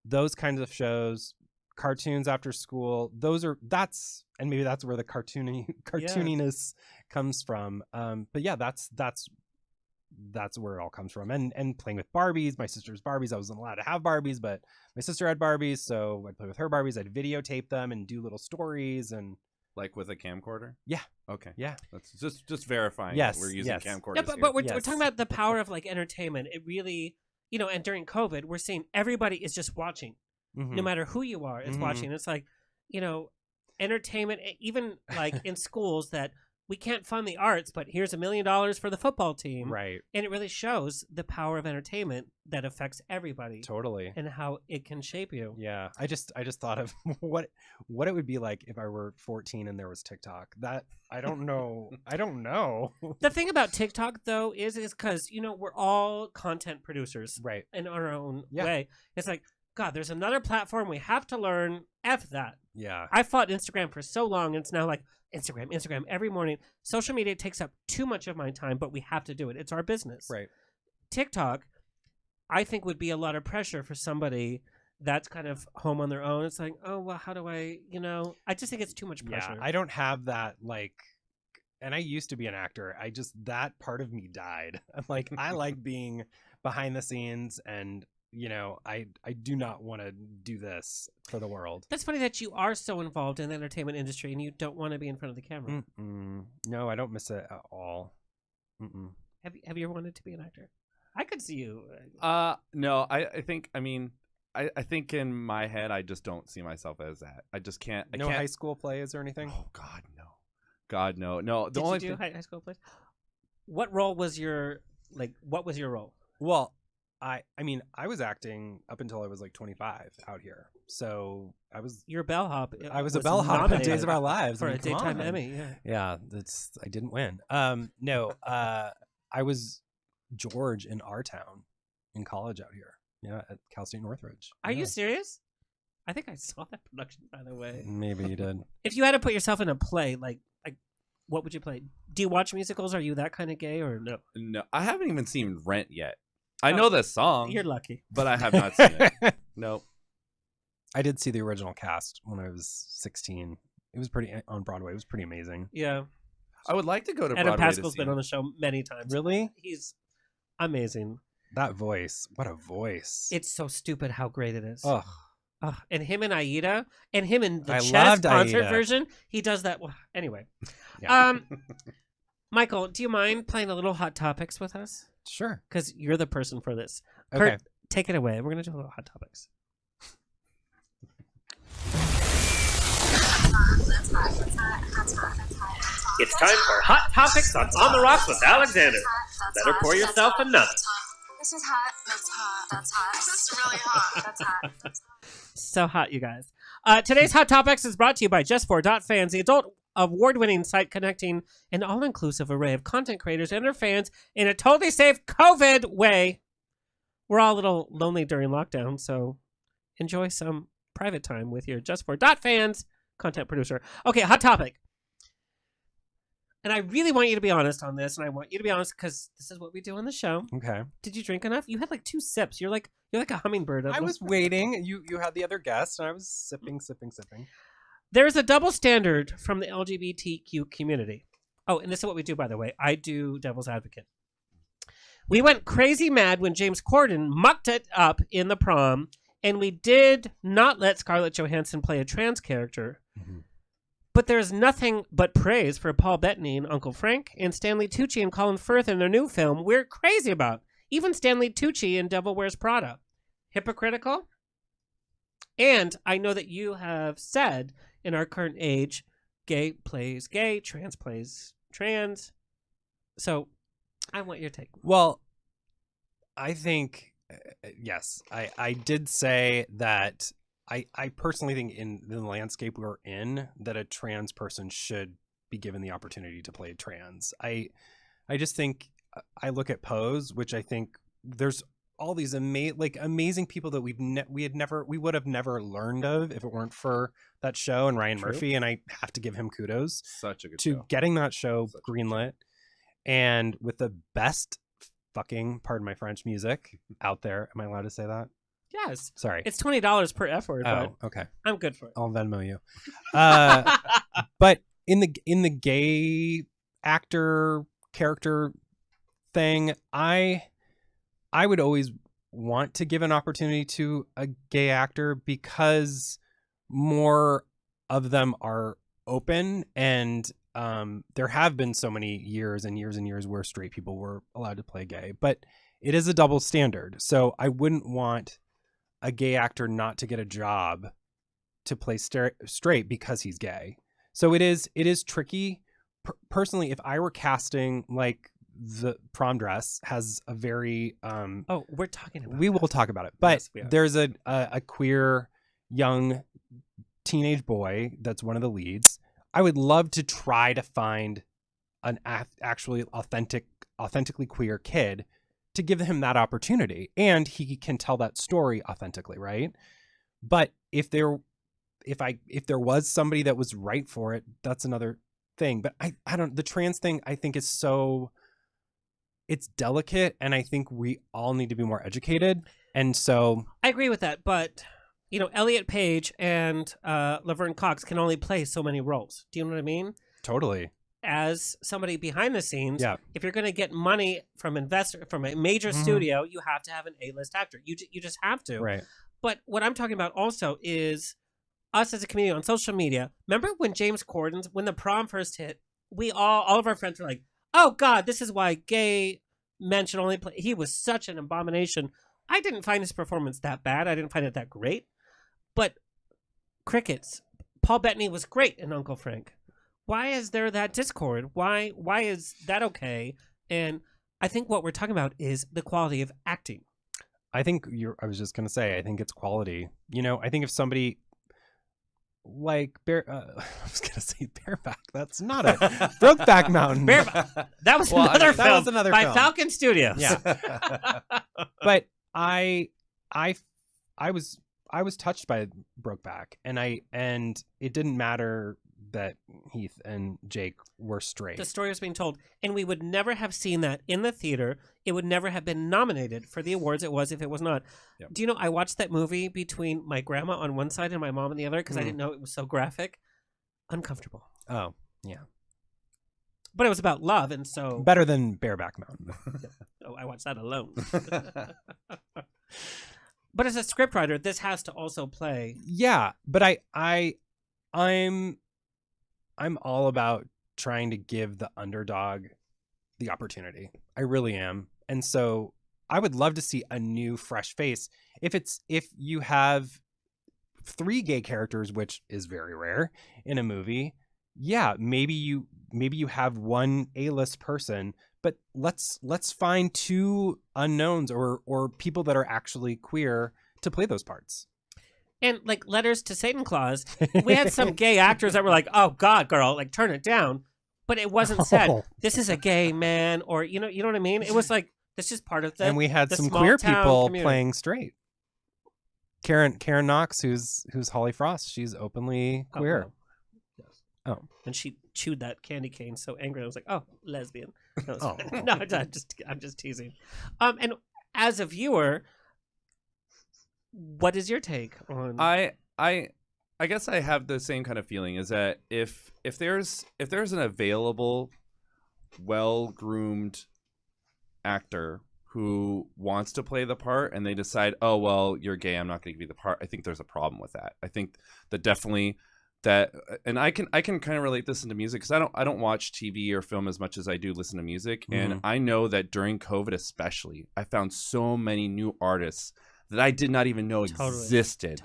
those kinds of shows, cartoons after school, and maybe that's where the cartooniness comes from. But yeah, that's where it all comes from. And playing with Barbies, my sister's Barbies. I wasn't allowed to have Barbies, but my sister had Barbies, so I'd play with her Barbies. I'd videotape them and do little stories and. Like with a camcorder? Yeah. Okay. Yeah. That's just verifying yes, that we're using camcorders. Yeah, but we're talking about the power of like entertainment. It really, you know, and during COVID, we're seeing everybody is just watching. Mm-hmm. No matter who you are, is watching. It's like, you know, entertainment, even like in schools that we can't fund the arts, but here's $1 million for the football team. Right. And it really shows the power of entertainment that affects everybody. Totally. And how it can shape you. Yeah. I just thought of what it would be like if I were 14 and there was TikTok. That I don't know. I don't know. The thing about TikTok though is because, we're all content producers. Right. In our own way. It's like, God, there's another platform we have to learn. F that. Yeah. I fought Instagram for so long. And it's now like Instagram every morning. Social media takes up too much of my time, but we have to do it. It's our business. Right. TikTok, I think, would be a lot of pressure for somebody that's kind of home on their own. It's like, oh, well, how do I, I just think it's too much pressure. Yeah, I don't have that, and I used to be an actor. That part of me died. I'm like, I like being behind the scenes and, I do not want to do this for the world. That's funny that you are so involved in the entertainment industry and you don't want to be in front of the camera. No, I don't miss it at all. Have you ever wanted to be an actor? I could see you. No, I think in my head, I just don't see myself as that. I just can't. No high school plays or anything? Oh, God, no. God, no. No, Did you do high school plays? What role was what was your role? Well, I was acting up until I was 25 out here. So your bellhop. I was a bellhop in Days of Our Lives for a daytime Emmy. Yeah, I didn't win. No, I was George in our town in college out here. Yeah, at Cal State Northridge. Are you serious? I think I saw that production, by the way. Maybe you did. If you had to put yourself in a play, what would you play? Do you watch musicals? Are you that kind of gay or no? No, I haven't even seen Rent yet. I know the song. You're lucky. But I have not seen it. Nope. I did see the original cast when I was 16. It was on Broadway. It was pretty amazing. Yeah. I would like to go to Adam Broadway. Pascal's been on the show many times. Really? He's amazing. That voice. What a voice. It's so stupid how great it is. Oh. And him and Aida, and him in the Chess concert Aida. version, he does that. Well, anyway. Yeah. Michael, do you mind playing a little Hot Topics with us? Sure. Because you're the person for this. Okay. Kurt, take it away. We're going to do a little Hot Topics. It's time for Hot Topics on the Rocks with Alexander. Better pour yourself another. This is hot. That's hot. That's hot. This is really hot. That's hot. So hot, you guys. Today's Hot Topics is brought to you by JustFor.Fans, the adult award-winning site connecting an all-inclusive array of content creators and their fans in a totally safe COVID way. We're all a little lonely during lockdown, so enjoy some private time with your JustFor.Fans content producer. Okay, Hot Topic. And I really want you to be honest on this, and I want you to be honest because this is what we do on the show. Okay. Did you drink enough? You had 2 sips. You're like a hummingbird. I was waiting. You had the other guest, and I was sipping. There's a double standard from the LGBTQ community. Oh, and this is what we do, by the way. I do devil's advocate. We went crazy mad when James Corden mucked it up in the prom, and we did not let Scarlett Johansson play a trans character. Mm-hmm. But there's nothing but praise for Paul Bettany and Uncle Frank, and Stanley Tucci and Colin Firth in their new film we're crazy about. Even Stanley Tucci in Devil Wears Prada. Hypocritical? And I know that you have said in our current age, gay plays gay, trans plays trans. So I want your take. Well, I think, yes, I did say that I personally think in the landscape we're in that a trans person should be given the opportunity to play trans. I just think I look at Pose, which I think there's all these amazing people that we would have never learned of if it weren't for that show and Ryan Murphy, and I have to give him kudos. Such a good to show. Getting that show greenlit and with the best fucking, pardon my French, music out there. Am I allowed to say that? Yes. Sorry. It's $20 per F word. Oh, okay. I'm good for it. I'll Venmo you. But in the gay actor character thing, I would always want to give an opportunity to a gay actor because more of them are open, and there have been so many years and years and years where straight people were allowed to play gay, but it is a double standard. So I wouldn't want a gay actor not to get a job to play straight because he's gay. So it is tricky personally, if I were casting, like, the prom dress has a very oh, we're talking about we will talk about it, but Yes, there's a queer young teenage boy that's one of the leads. I would love to try to find an actually authentically queer kid to give him that opportunity, and he can tell that story authentically, right? But if there was somebody that was right for it, that's another thing. But I don't, the trans thing, I think, is so, it's delicate, and I think we all need to be more educated. And so I agree with that, but you know, Elliot Page and Laverne Cox can only play so many roles. Do you know what I mean? totally. As somebody behind the scenes, Yeah. if you're going to get money from a major studio, you have to have an A-list actor. You just have to. Right. But what I'm talking about also is us as a community on social media. Remember when James Corden's, when the prom first hit, we all of our friends were like, "Oh God, this is why gay men should only play." He was such an abomination. I didn't find his performance that bad. I didn't find it that great. But crickets. Paul Bettany was great in Uncle Frank. Why is there that discord? Why is that okay? And I think what we're talking about is the quality of acting. I think I was just going to say, I think it's quality. You know, I think if somebody like I was going to say Bareback. That's not it. Brokeback Mountain. Bareback. That was another film. That was another by film. Falcon Studios. Yeah. But I was touched by Brokeback, and it didn't matter that Heath and Jake were straight. The story was being told, and we would never have seen that in the theater. It would never have been nominated for the awards it was if it was not. Yep. Do you know, I watched that movie between my grandma on one side and my mom on the other because I didn't know it was so graphic. Uncomfortable. Oh, yeah. But it was about love, and so... Better than Bareback Mountain. Oh, I watched that alone. But as a scriptwriter, this has to also play. Yeah, but I'm all about trying to give the underdog the opportunity. I really am. And so I would love to see a new fresh face. If you have 3 gay characters, which is very rare in a movie, yeah, maybe you have one A-list person, but let's find 2 unknowns or people that are actually queer to play those parts. And like Letters to Satan Claus, we had some gay actors that were like, "Oh God, girl, like turn it down," but it wasn't said. This is a gay man, or you know what I mean. It was like this is part of the. And we had the some small queer town people community. playing straight. Karen Knox, who's Holly Frost, she's openly queer. Oh, and she chewed that candy cane so angry. I was like, "Oh, lesbian." No, Oh. no, I'm just teasing. And as a viewer, what is your take on? I guess I have the same kind of feeling. Is that if there's an available, well-groomed actor who wants to play the part and they decide, oh well, you're gay, I'm not going to give you the part, I think there's a problem with that. I think that definitely that, and I can kind of relate this into music because I don't watch TV or film as much as I do listen to music, and I know that during COVID especially, I found so many new artists that I did not even know existed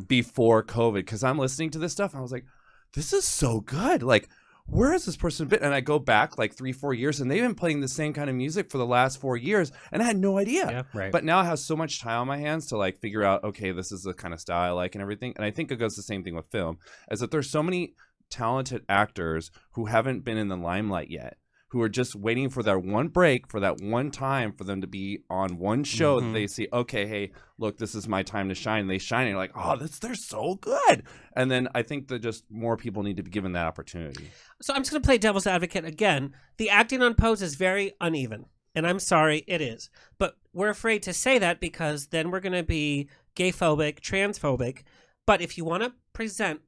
before COVID, because I'm listening to this stuff and I was like, this is so good. Like, where has this person been? And I go back like 3-4 years and they've been playing the same kind of music for the last 4 years and I had no idea. Yeah, right. But now I have so much time on my hands to like figure out, okay, this is the kind of style I like and everything. And I think it goes the same thing with film, is that there's so many talented actors who haven't been in the limelight yet, who are just waiting for that one break, for that one time for them to be on one show that they see, okay, hey, look, this is my time to shine. And they shine and you're like, oh, they're so good. And then I think that just more people need to be given that opportunity. So I'm just going to play devil's advocate again. The acting on Pose is very uneven, and I'm sorry, it is. But we're afraid to say that because then we're going to be gay-phobic, transphobic. But if you want to present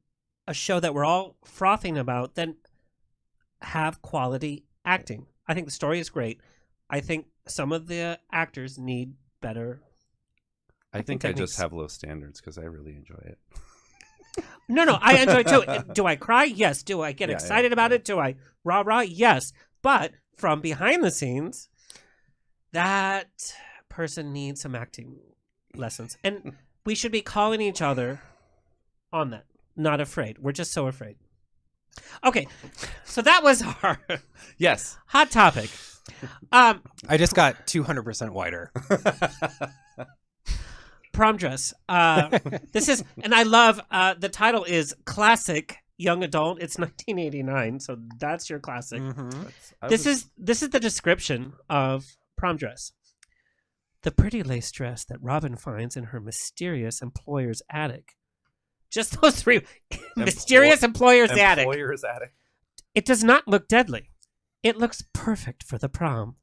a show that we're all frothing about, then have quality acting. I think the story is great. I think some of the actors need better. I think I just have low standards because I really enjoy it. No, I enjoy it too. Do I cry? Yes. Do I get excited about it? Do I rah? Yes. But from behind the scenes, that person needs some acting lessons. And we should be calling each other on that. Not afraid. We're just so afraid. Okay, so that was our Yes. hot topic. I just got 200% whiter. Prom dress. This is, and I love, the title is Classic Young Adult. It's 1989, so that's your classic. This is the description of prom dress. The pretty lace dress that Robin finds in her mysterious employer's attic. Just those three. Mysterious employer's attic. Employer's attic. It does not look deadly. It looks perfect for the prom.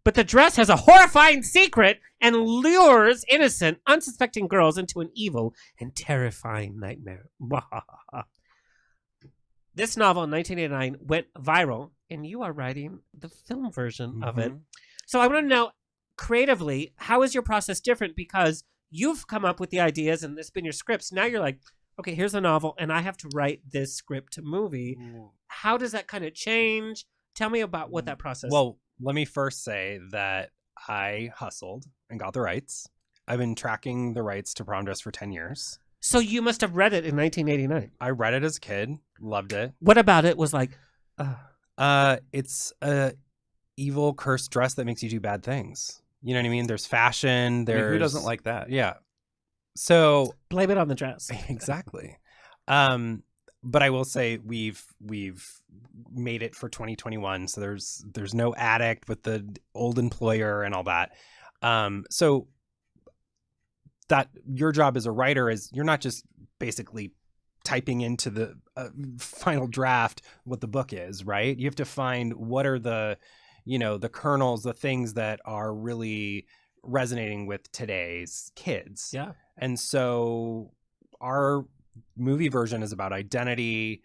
But the dress has a horrifying secret and lures innocent, unsuspecting girls into an evil and terrifying nightmare. This novel in 1989 went viral, and you are writing the film version of it. So I want to know, creatively, how is your process different? Because you've come up with the ideas and it's been your scripts. Now you're like, okay, here's a novel and I have to write this script to movie. How does that kind of change? Tell me about what that process is. Well, let me first say that I hustled and got the rights. I've been tracking the rights to Prom Dress for 10 years. So you must have read it in 1989. I read it as a kid, loved it. What about it was like, it's a evil cursed dress that makes you do bad things. You know what I mean? There's fashion. There's who doesn't like that? Yeah. So blame it on the dress. Exactly. But I will say we've made it for 2021. So there's no addict with the old employer and all that. So that your job as a writer is you're not just basically typing into the final draft what the book is, right? You have to find what are the kernels, the things that are really resonating with today's kids. Yeah. And so our movie version is about identity.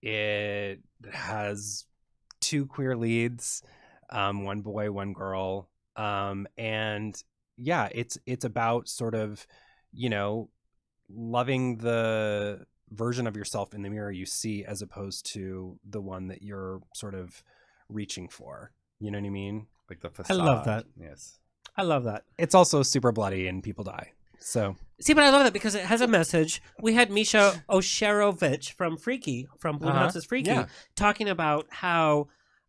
It has 2 queer leads, 1 boy, 1 girl. And yeah, it's about sort of, loving the version of yourself in the mirror you see as opposed to the one that you're sort of reaching for. You know what I mean? Like the facade. I love that. Yes. I love that. It's also super bloody and people die. So see, but I love that because it has a message. We had Misha Osherovich from Blue House's Freaky, talking about how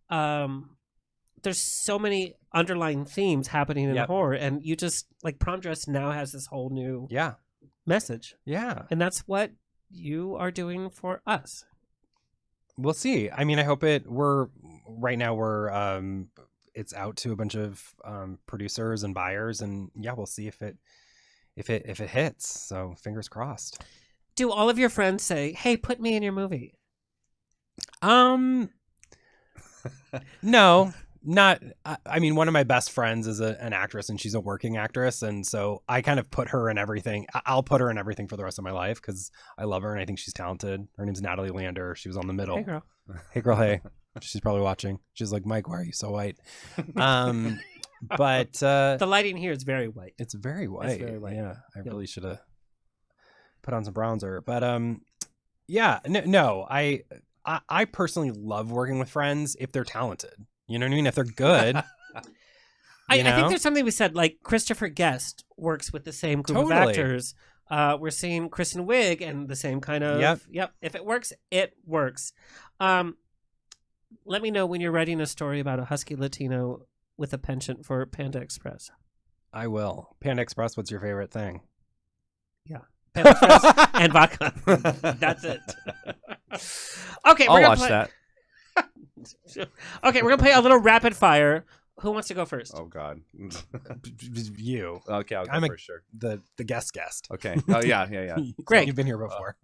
there's so many underlying themes happening in horror, and you just like Prom Dress now has this whole new message. Yeah, and that's what you are doing for us. We'll see. I mean, I hope we're it's out to a bunch of producers and buyers, and we'll see if it hits. So fingers crossed. Do all of your friends say, "Hey, put me in your movie"? No, not. I mean, one of my best friends is an actress, and she's a working actress, and so I kind of put her in everything. I'll put her in everything for the rest of my life because I love her and I think she's talented. Her name's Natalie Lander. She was on The Middle. Hey, girl. Hey, girl. Hey. She's probably watching. She's like, Mike, why are you so white? But the lighting here is very white. It's very white. It's very white. Yeah, I really should have put on some bronzer. But no. I personally love working with friends if they're talented. You know what I mean? If they're good. I think there's something we said, like Christopher Guest works with the same group of actors. We're seeing Kristen Wiig and the same kind of. Yep. If it works, it works. Let me know when you're writing a story about a husky Latino with a penchant for Panda Express. I will. Panda Express, what's your favorite thing? Yeah. Panda Express and vodka. That's it. Okay, I'll watch that. Okay, we're going to play a little rapid fire. Who wants to go first? Oh, God. You. Okay, I'll go first, sure. The guest. Okay. Oh, yeah. Great. You've been here before.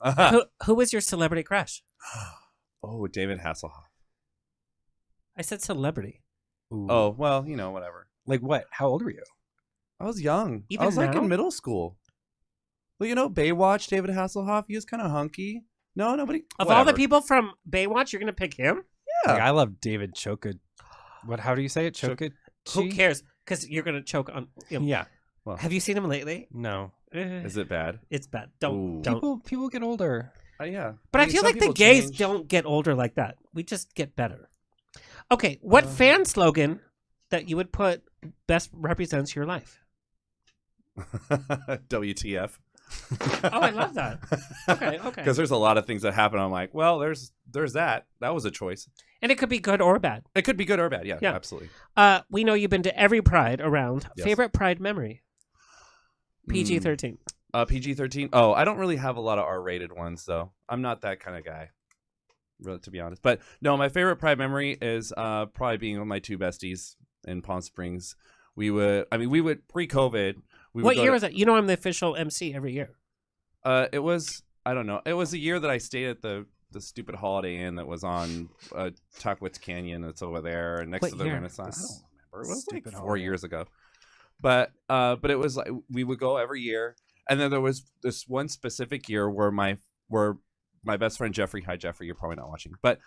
Who was your celebrity crush? Oh, David Hasselhoff. I said celebrity. Ooh. Oh, well, whatever. Like what? How old were you? I was young. Even I was like now? in middle school. Well, Baywatch, David Hasselhoff, he was kind of hunky. No, nobody. Of all the people from Baywatch, you're going to pick him? Yeah. Like, I love David Choka. How do you say it? Choka? Who cares? Because you're going to choke on him. Yeah. Well, have you seen him lately? No. Is it bad? It's bad. Don't. People get older. Yeah. But I feel like the gays don't get older like that. We just get better. Okay, what fan slogan that you would put best represents your life? WTF. Oh, I love that. Okay. Because there's a lot of things that happen. I'm like, well, there's that. That was a choice. And it could be good or bad. It could be good or bad. Yeah, absolutely. We know you've been to every Pride around. Yes. Favorite Pride memory? PG-13. PG-13. Oh, I don't really have a lot of R-rated ones, though. I'm not that kind of guy, really, to be honest. But no, my favorite Pride memory is probably being with my two besties in Palm Springs. We would pre-COVID. What year was it? You know, I'm the official MC every year. It was, I don't know. It was a year that I stayed at the stupid Holiday Inn that was on Tuckwitz Canyon. That's over there next to the Renaissance. I don't remember. It was like 4 years ago. But it was like we would go every year. And then there was this one specific year where my best friend Jeffrey, hi Jeffrey, you're probably not watching, but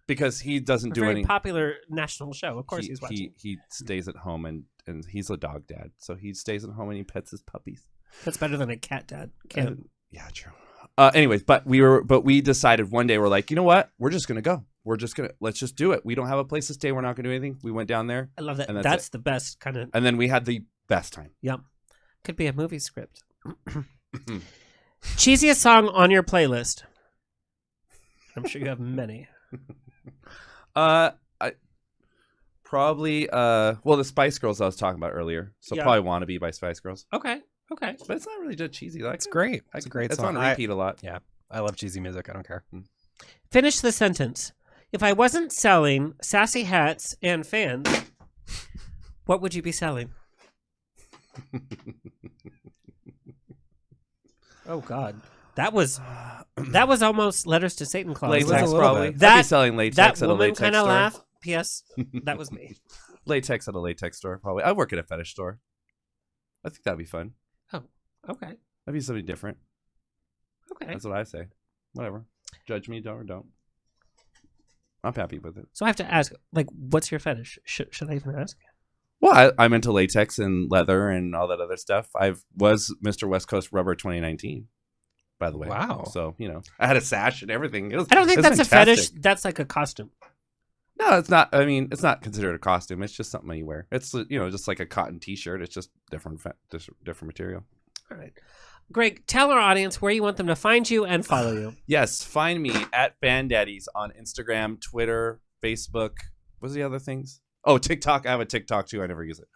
because he doesn't do any popular national show, of course he's watching. He stays at home and he's a dog dad, so he stays at home and he pets his puppies. That's better than a cat dad. Yeah, true. Anyways, but we decided one day, we're like, you know what? We're just gonna go. Let's just do it. We don't have a place to stay. We're not gonna do anything. We went down there. I love that. And that's the best kind of. And then we had the best time. Yep. Could be a movie script. Cheesiest song on your playlist? I'm sure you have many. Probably the Spice Girls I was talking about earlier. So probably "Wanna Be" by Spice Girls. Okay. But it's not really just cheesy. Like, it's great. It's a great song. It's on repeat a lot. Yeah. I love cheesy music. I don't care. Finish the sentence. If I wasn't selling sassy hats and fans, what would you be selling? Oh God, that was almost Letters to Satan Claus. Latex, probably. I'd be selling latex at a latex store. That woman kind of laugh. P.S. That was me. Latex at a latex store, probably. I work at a fetish store. I think that'd be fun. Oh, okay. That'd be something different. Okay, that's what I say. Whatever. Judge me or don't. I'm happy with it. So I have to ask, like, what's your fetish? Should I even ask? Well, I'm into latex and leather and all that other stuff. I was Mr. West Coast Rubber 2019, by the way. Wow. So, I had a sash and everything. I don't think that's fantastic. A fetish. That's like a costume. No, it's not. I mean, it's not considered a costume. It's just something you wear. It's, just like a cotton T-shirt. It's just different material. All right. Greg, tell our audience where you want them to find you and follow you. Yes, find me at FanDaddies on Instagram, Twitter, Facebook. What's the other things? Oh, TikTok. I have a TikTok too. I never use it.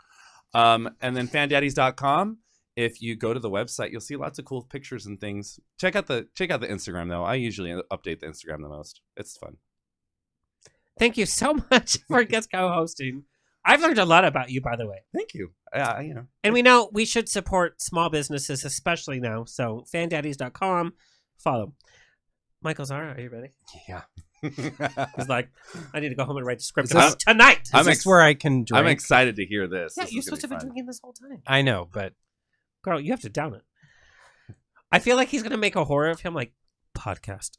And then fandaddies.com. If you go to the website, you'll see lots of cool pictures and things. Check out the Instagram though. I usually update the Instagram the most. It's fun. Thank you so much for guest co-hosting. I've learned a lot about you, by the way. Thank you. And we know we should support small businesses, especially now. So fandaddies.com. Follow. Michael Zara, are you ready? Yeah. He's like, I need to go home and write the script tonight. Is this where I can drink? I'm excited to hear this. Yeah, you're supposed to have been drinking this whole time. I know, but... Girl, you have to down it. I feel like he's going to make a horror of him, like, podcast.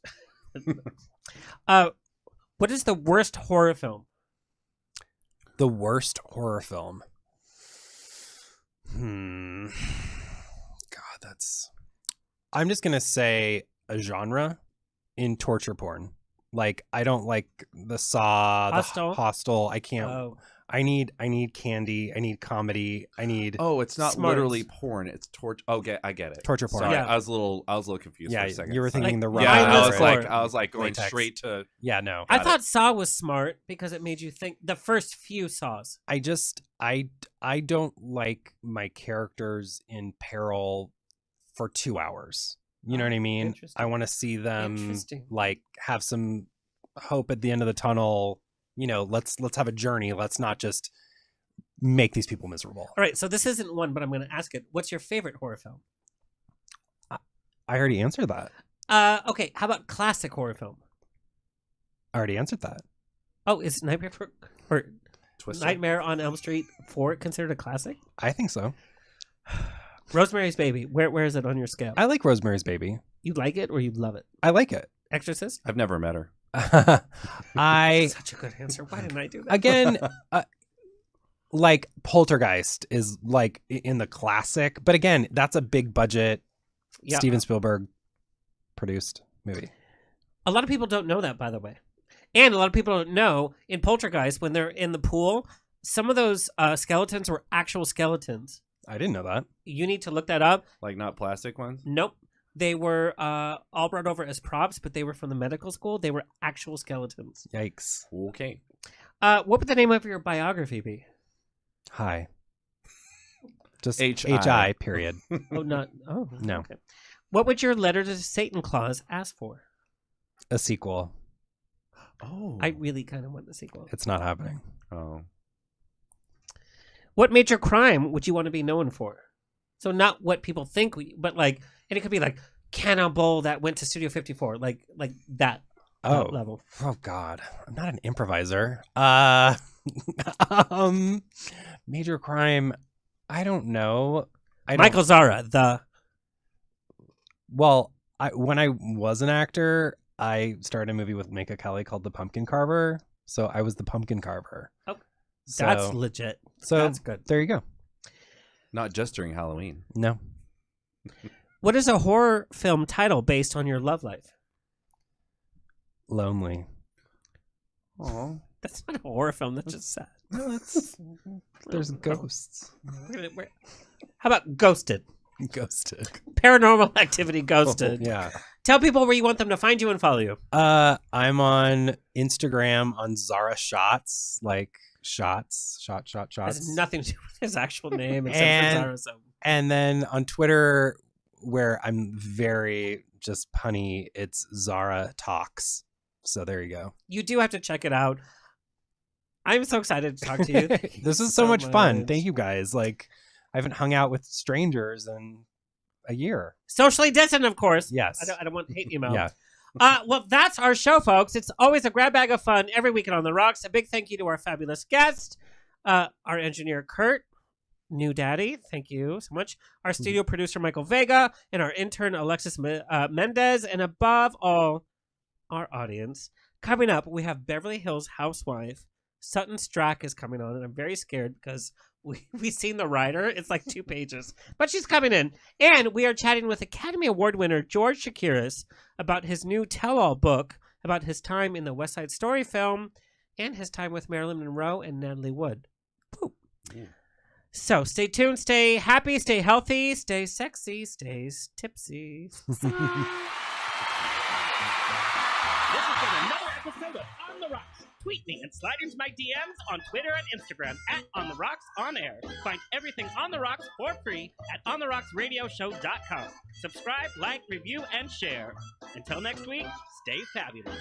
What is the worst horror film? The worst horror film? God, that's... I'm just going to say a genre in torture porn. Like, I don't like the Saw, Hostel? the Hostel. I can't. Oh. I need candy. I need comedy. I need. Oh, it's not Smarts. literally porn. It's torture. Oh, I get it. Torture porn. Sorry, Yeah. I was a little confused for a second. You were thinking the wrong. Yeah, Mindless I was like going latex. straight to. Yeah, no. I thought Saw was smart because it made you think the first few Saws. I don't like my characters in peril for 2 hours. You know what I mean? Interesting. I want to see them like have some hope at the end of the tunnel. Let's have a journey. Let's not just make these people miserable. All right, so this isn't one, but I'm going to ask it. What's your favorite horror film? I already answered that. Okay, how about classic horror film? I already answered that. Oh, is Nightmare on Elm Street 4 considered a classic? I think so. Rosemary's Baby. Where is it on your scale? I like Rosemary's Baby. You like it or you love it? I like it. Exorcist? I've never met her. Such a good answer. Why didn't I do that? Again, like Poltergeist is like in the classic, but again, that's a big budget Steven Spielberg produced movie. A lot of people don't know that, by the way. And a lot of people don't know in Poltergeist when they're in the pool, some of those skeletons were actual skeletons. I didn't know that. You need to look that up. Like not plastic ones? Nope. They were all brought over as props, but they were from the medical school. They were actual skeletons. Yikes. Okay. What would the name of your biography be? Hi. Just H.I. H.I. period. Oh, not. Oh, No. Okay. What would your letter to Satan clause ask for? A sequel. Oh. I really kind of want the sequel. It's not happening. Oh. What major crime would you want to be known for? So not what people think, but like, and it could be like cannibal that went to Studio 54, like that level. Oh God, I'm not an improviser. Major crime. I don't know. Michael Zara, Well, when I was an actor, I started a movie with Minka Kelly called The Pumpkin Carver. So I was the pumpkin carver. Oh, that's legit. So that's good. There you go. Not just during Halloween. No. What is a horror film title based on your love life? Lonely. Oh, that's not a horror film. That's just sad. No, that's there's ghosts. How about Ghosted? Ghosted. Paranormal Activity Ghosted. Oh, yeah. Tell people where you want them to find you and follow you. I'm on Instagram on Zara Shots, like shots. Has nothing to do with his actual name except and, for Zara. So. And then on Twitter, where I'm very just punny, it's Zara Talks. So there you go. You do have to check it out. I'm so excited to talk to you. This is so much fun. Thank you guys. Like, I haven't hung out with strangers in a year. Socially distant, of course. Yes. I don't want hate email. Yeah. Well, that's our show, folks. It's always a grab bag of fun every weekend on The Rocks. A big thank you to our fabulous guest, our engineer, Kurt, new daddy. Thank you so much. Our studio producer, Michael Vega, and our intern, Alexis Mendez. And above all, our audience. Coming up, we have Beverly Hills Housewife. Sutton Strack is coming on, and I'm very scared because we've seen the writer. It's like 2 pages. But she's coming in. And we are chatting with Academy Award winner George Chakiris about his new tell-all book about his time in the West Side Story film and his time with Marilyn Monroe and Natalie Wood. Yeah. So stay tuned, stay happy, stay healthy, stay sexy, stay tipsy. This has been another episode of On the Rocks. Tweet me and slide into my DMs on Twitter and Instagram at On the Rocks On Air. Find everything On the Rocks for free at OnTheRocksRadioshow.com. Subscribe, like, review, and share. Until next week, stay fabulous.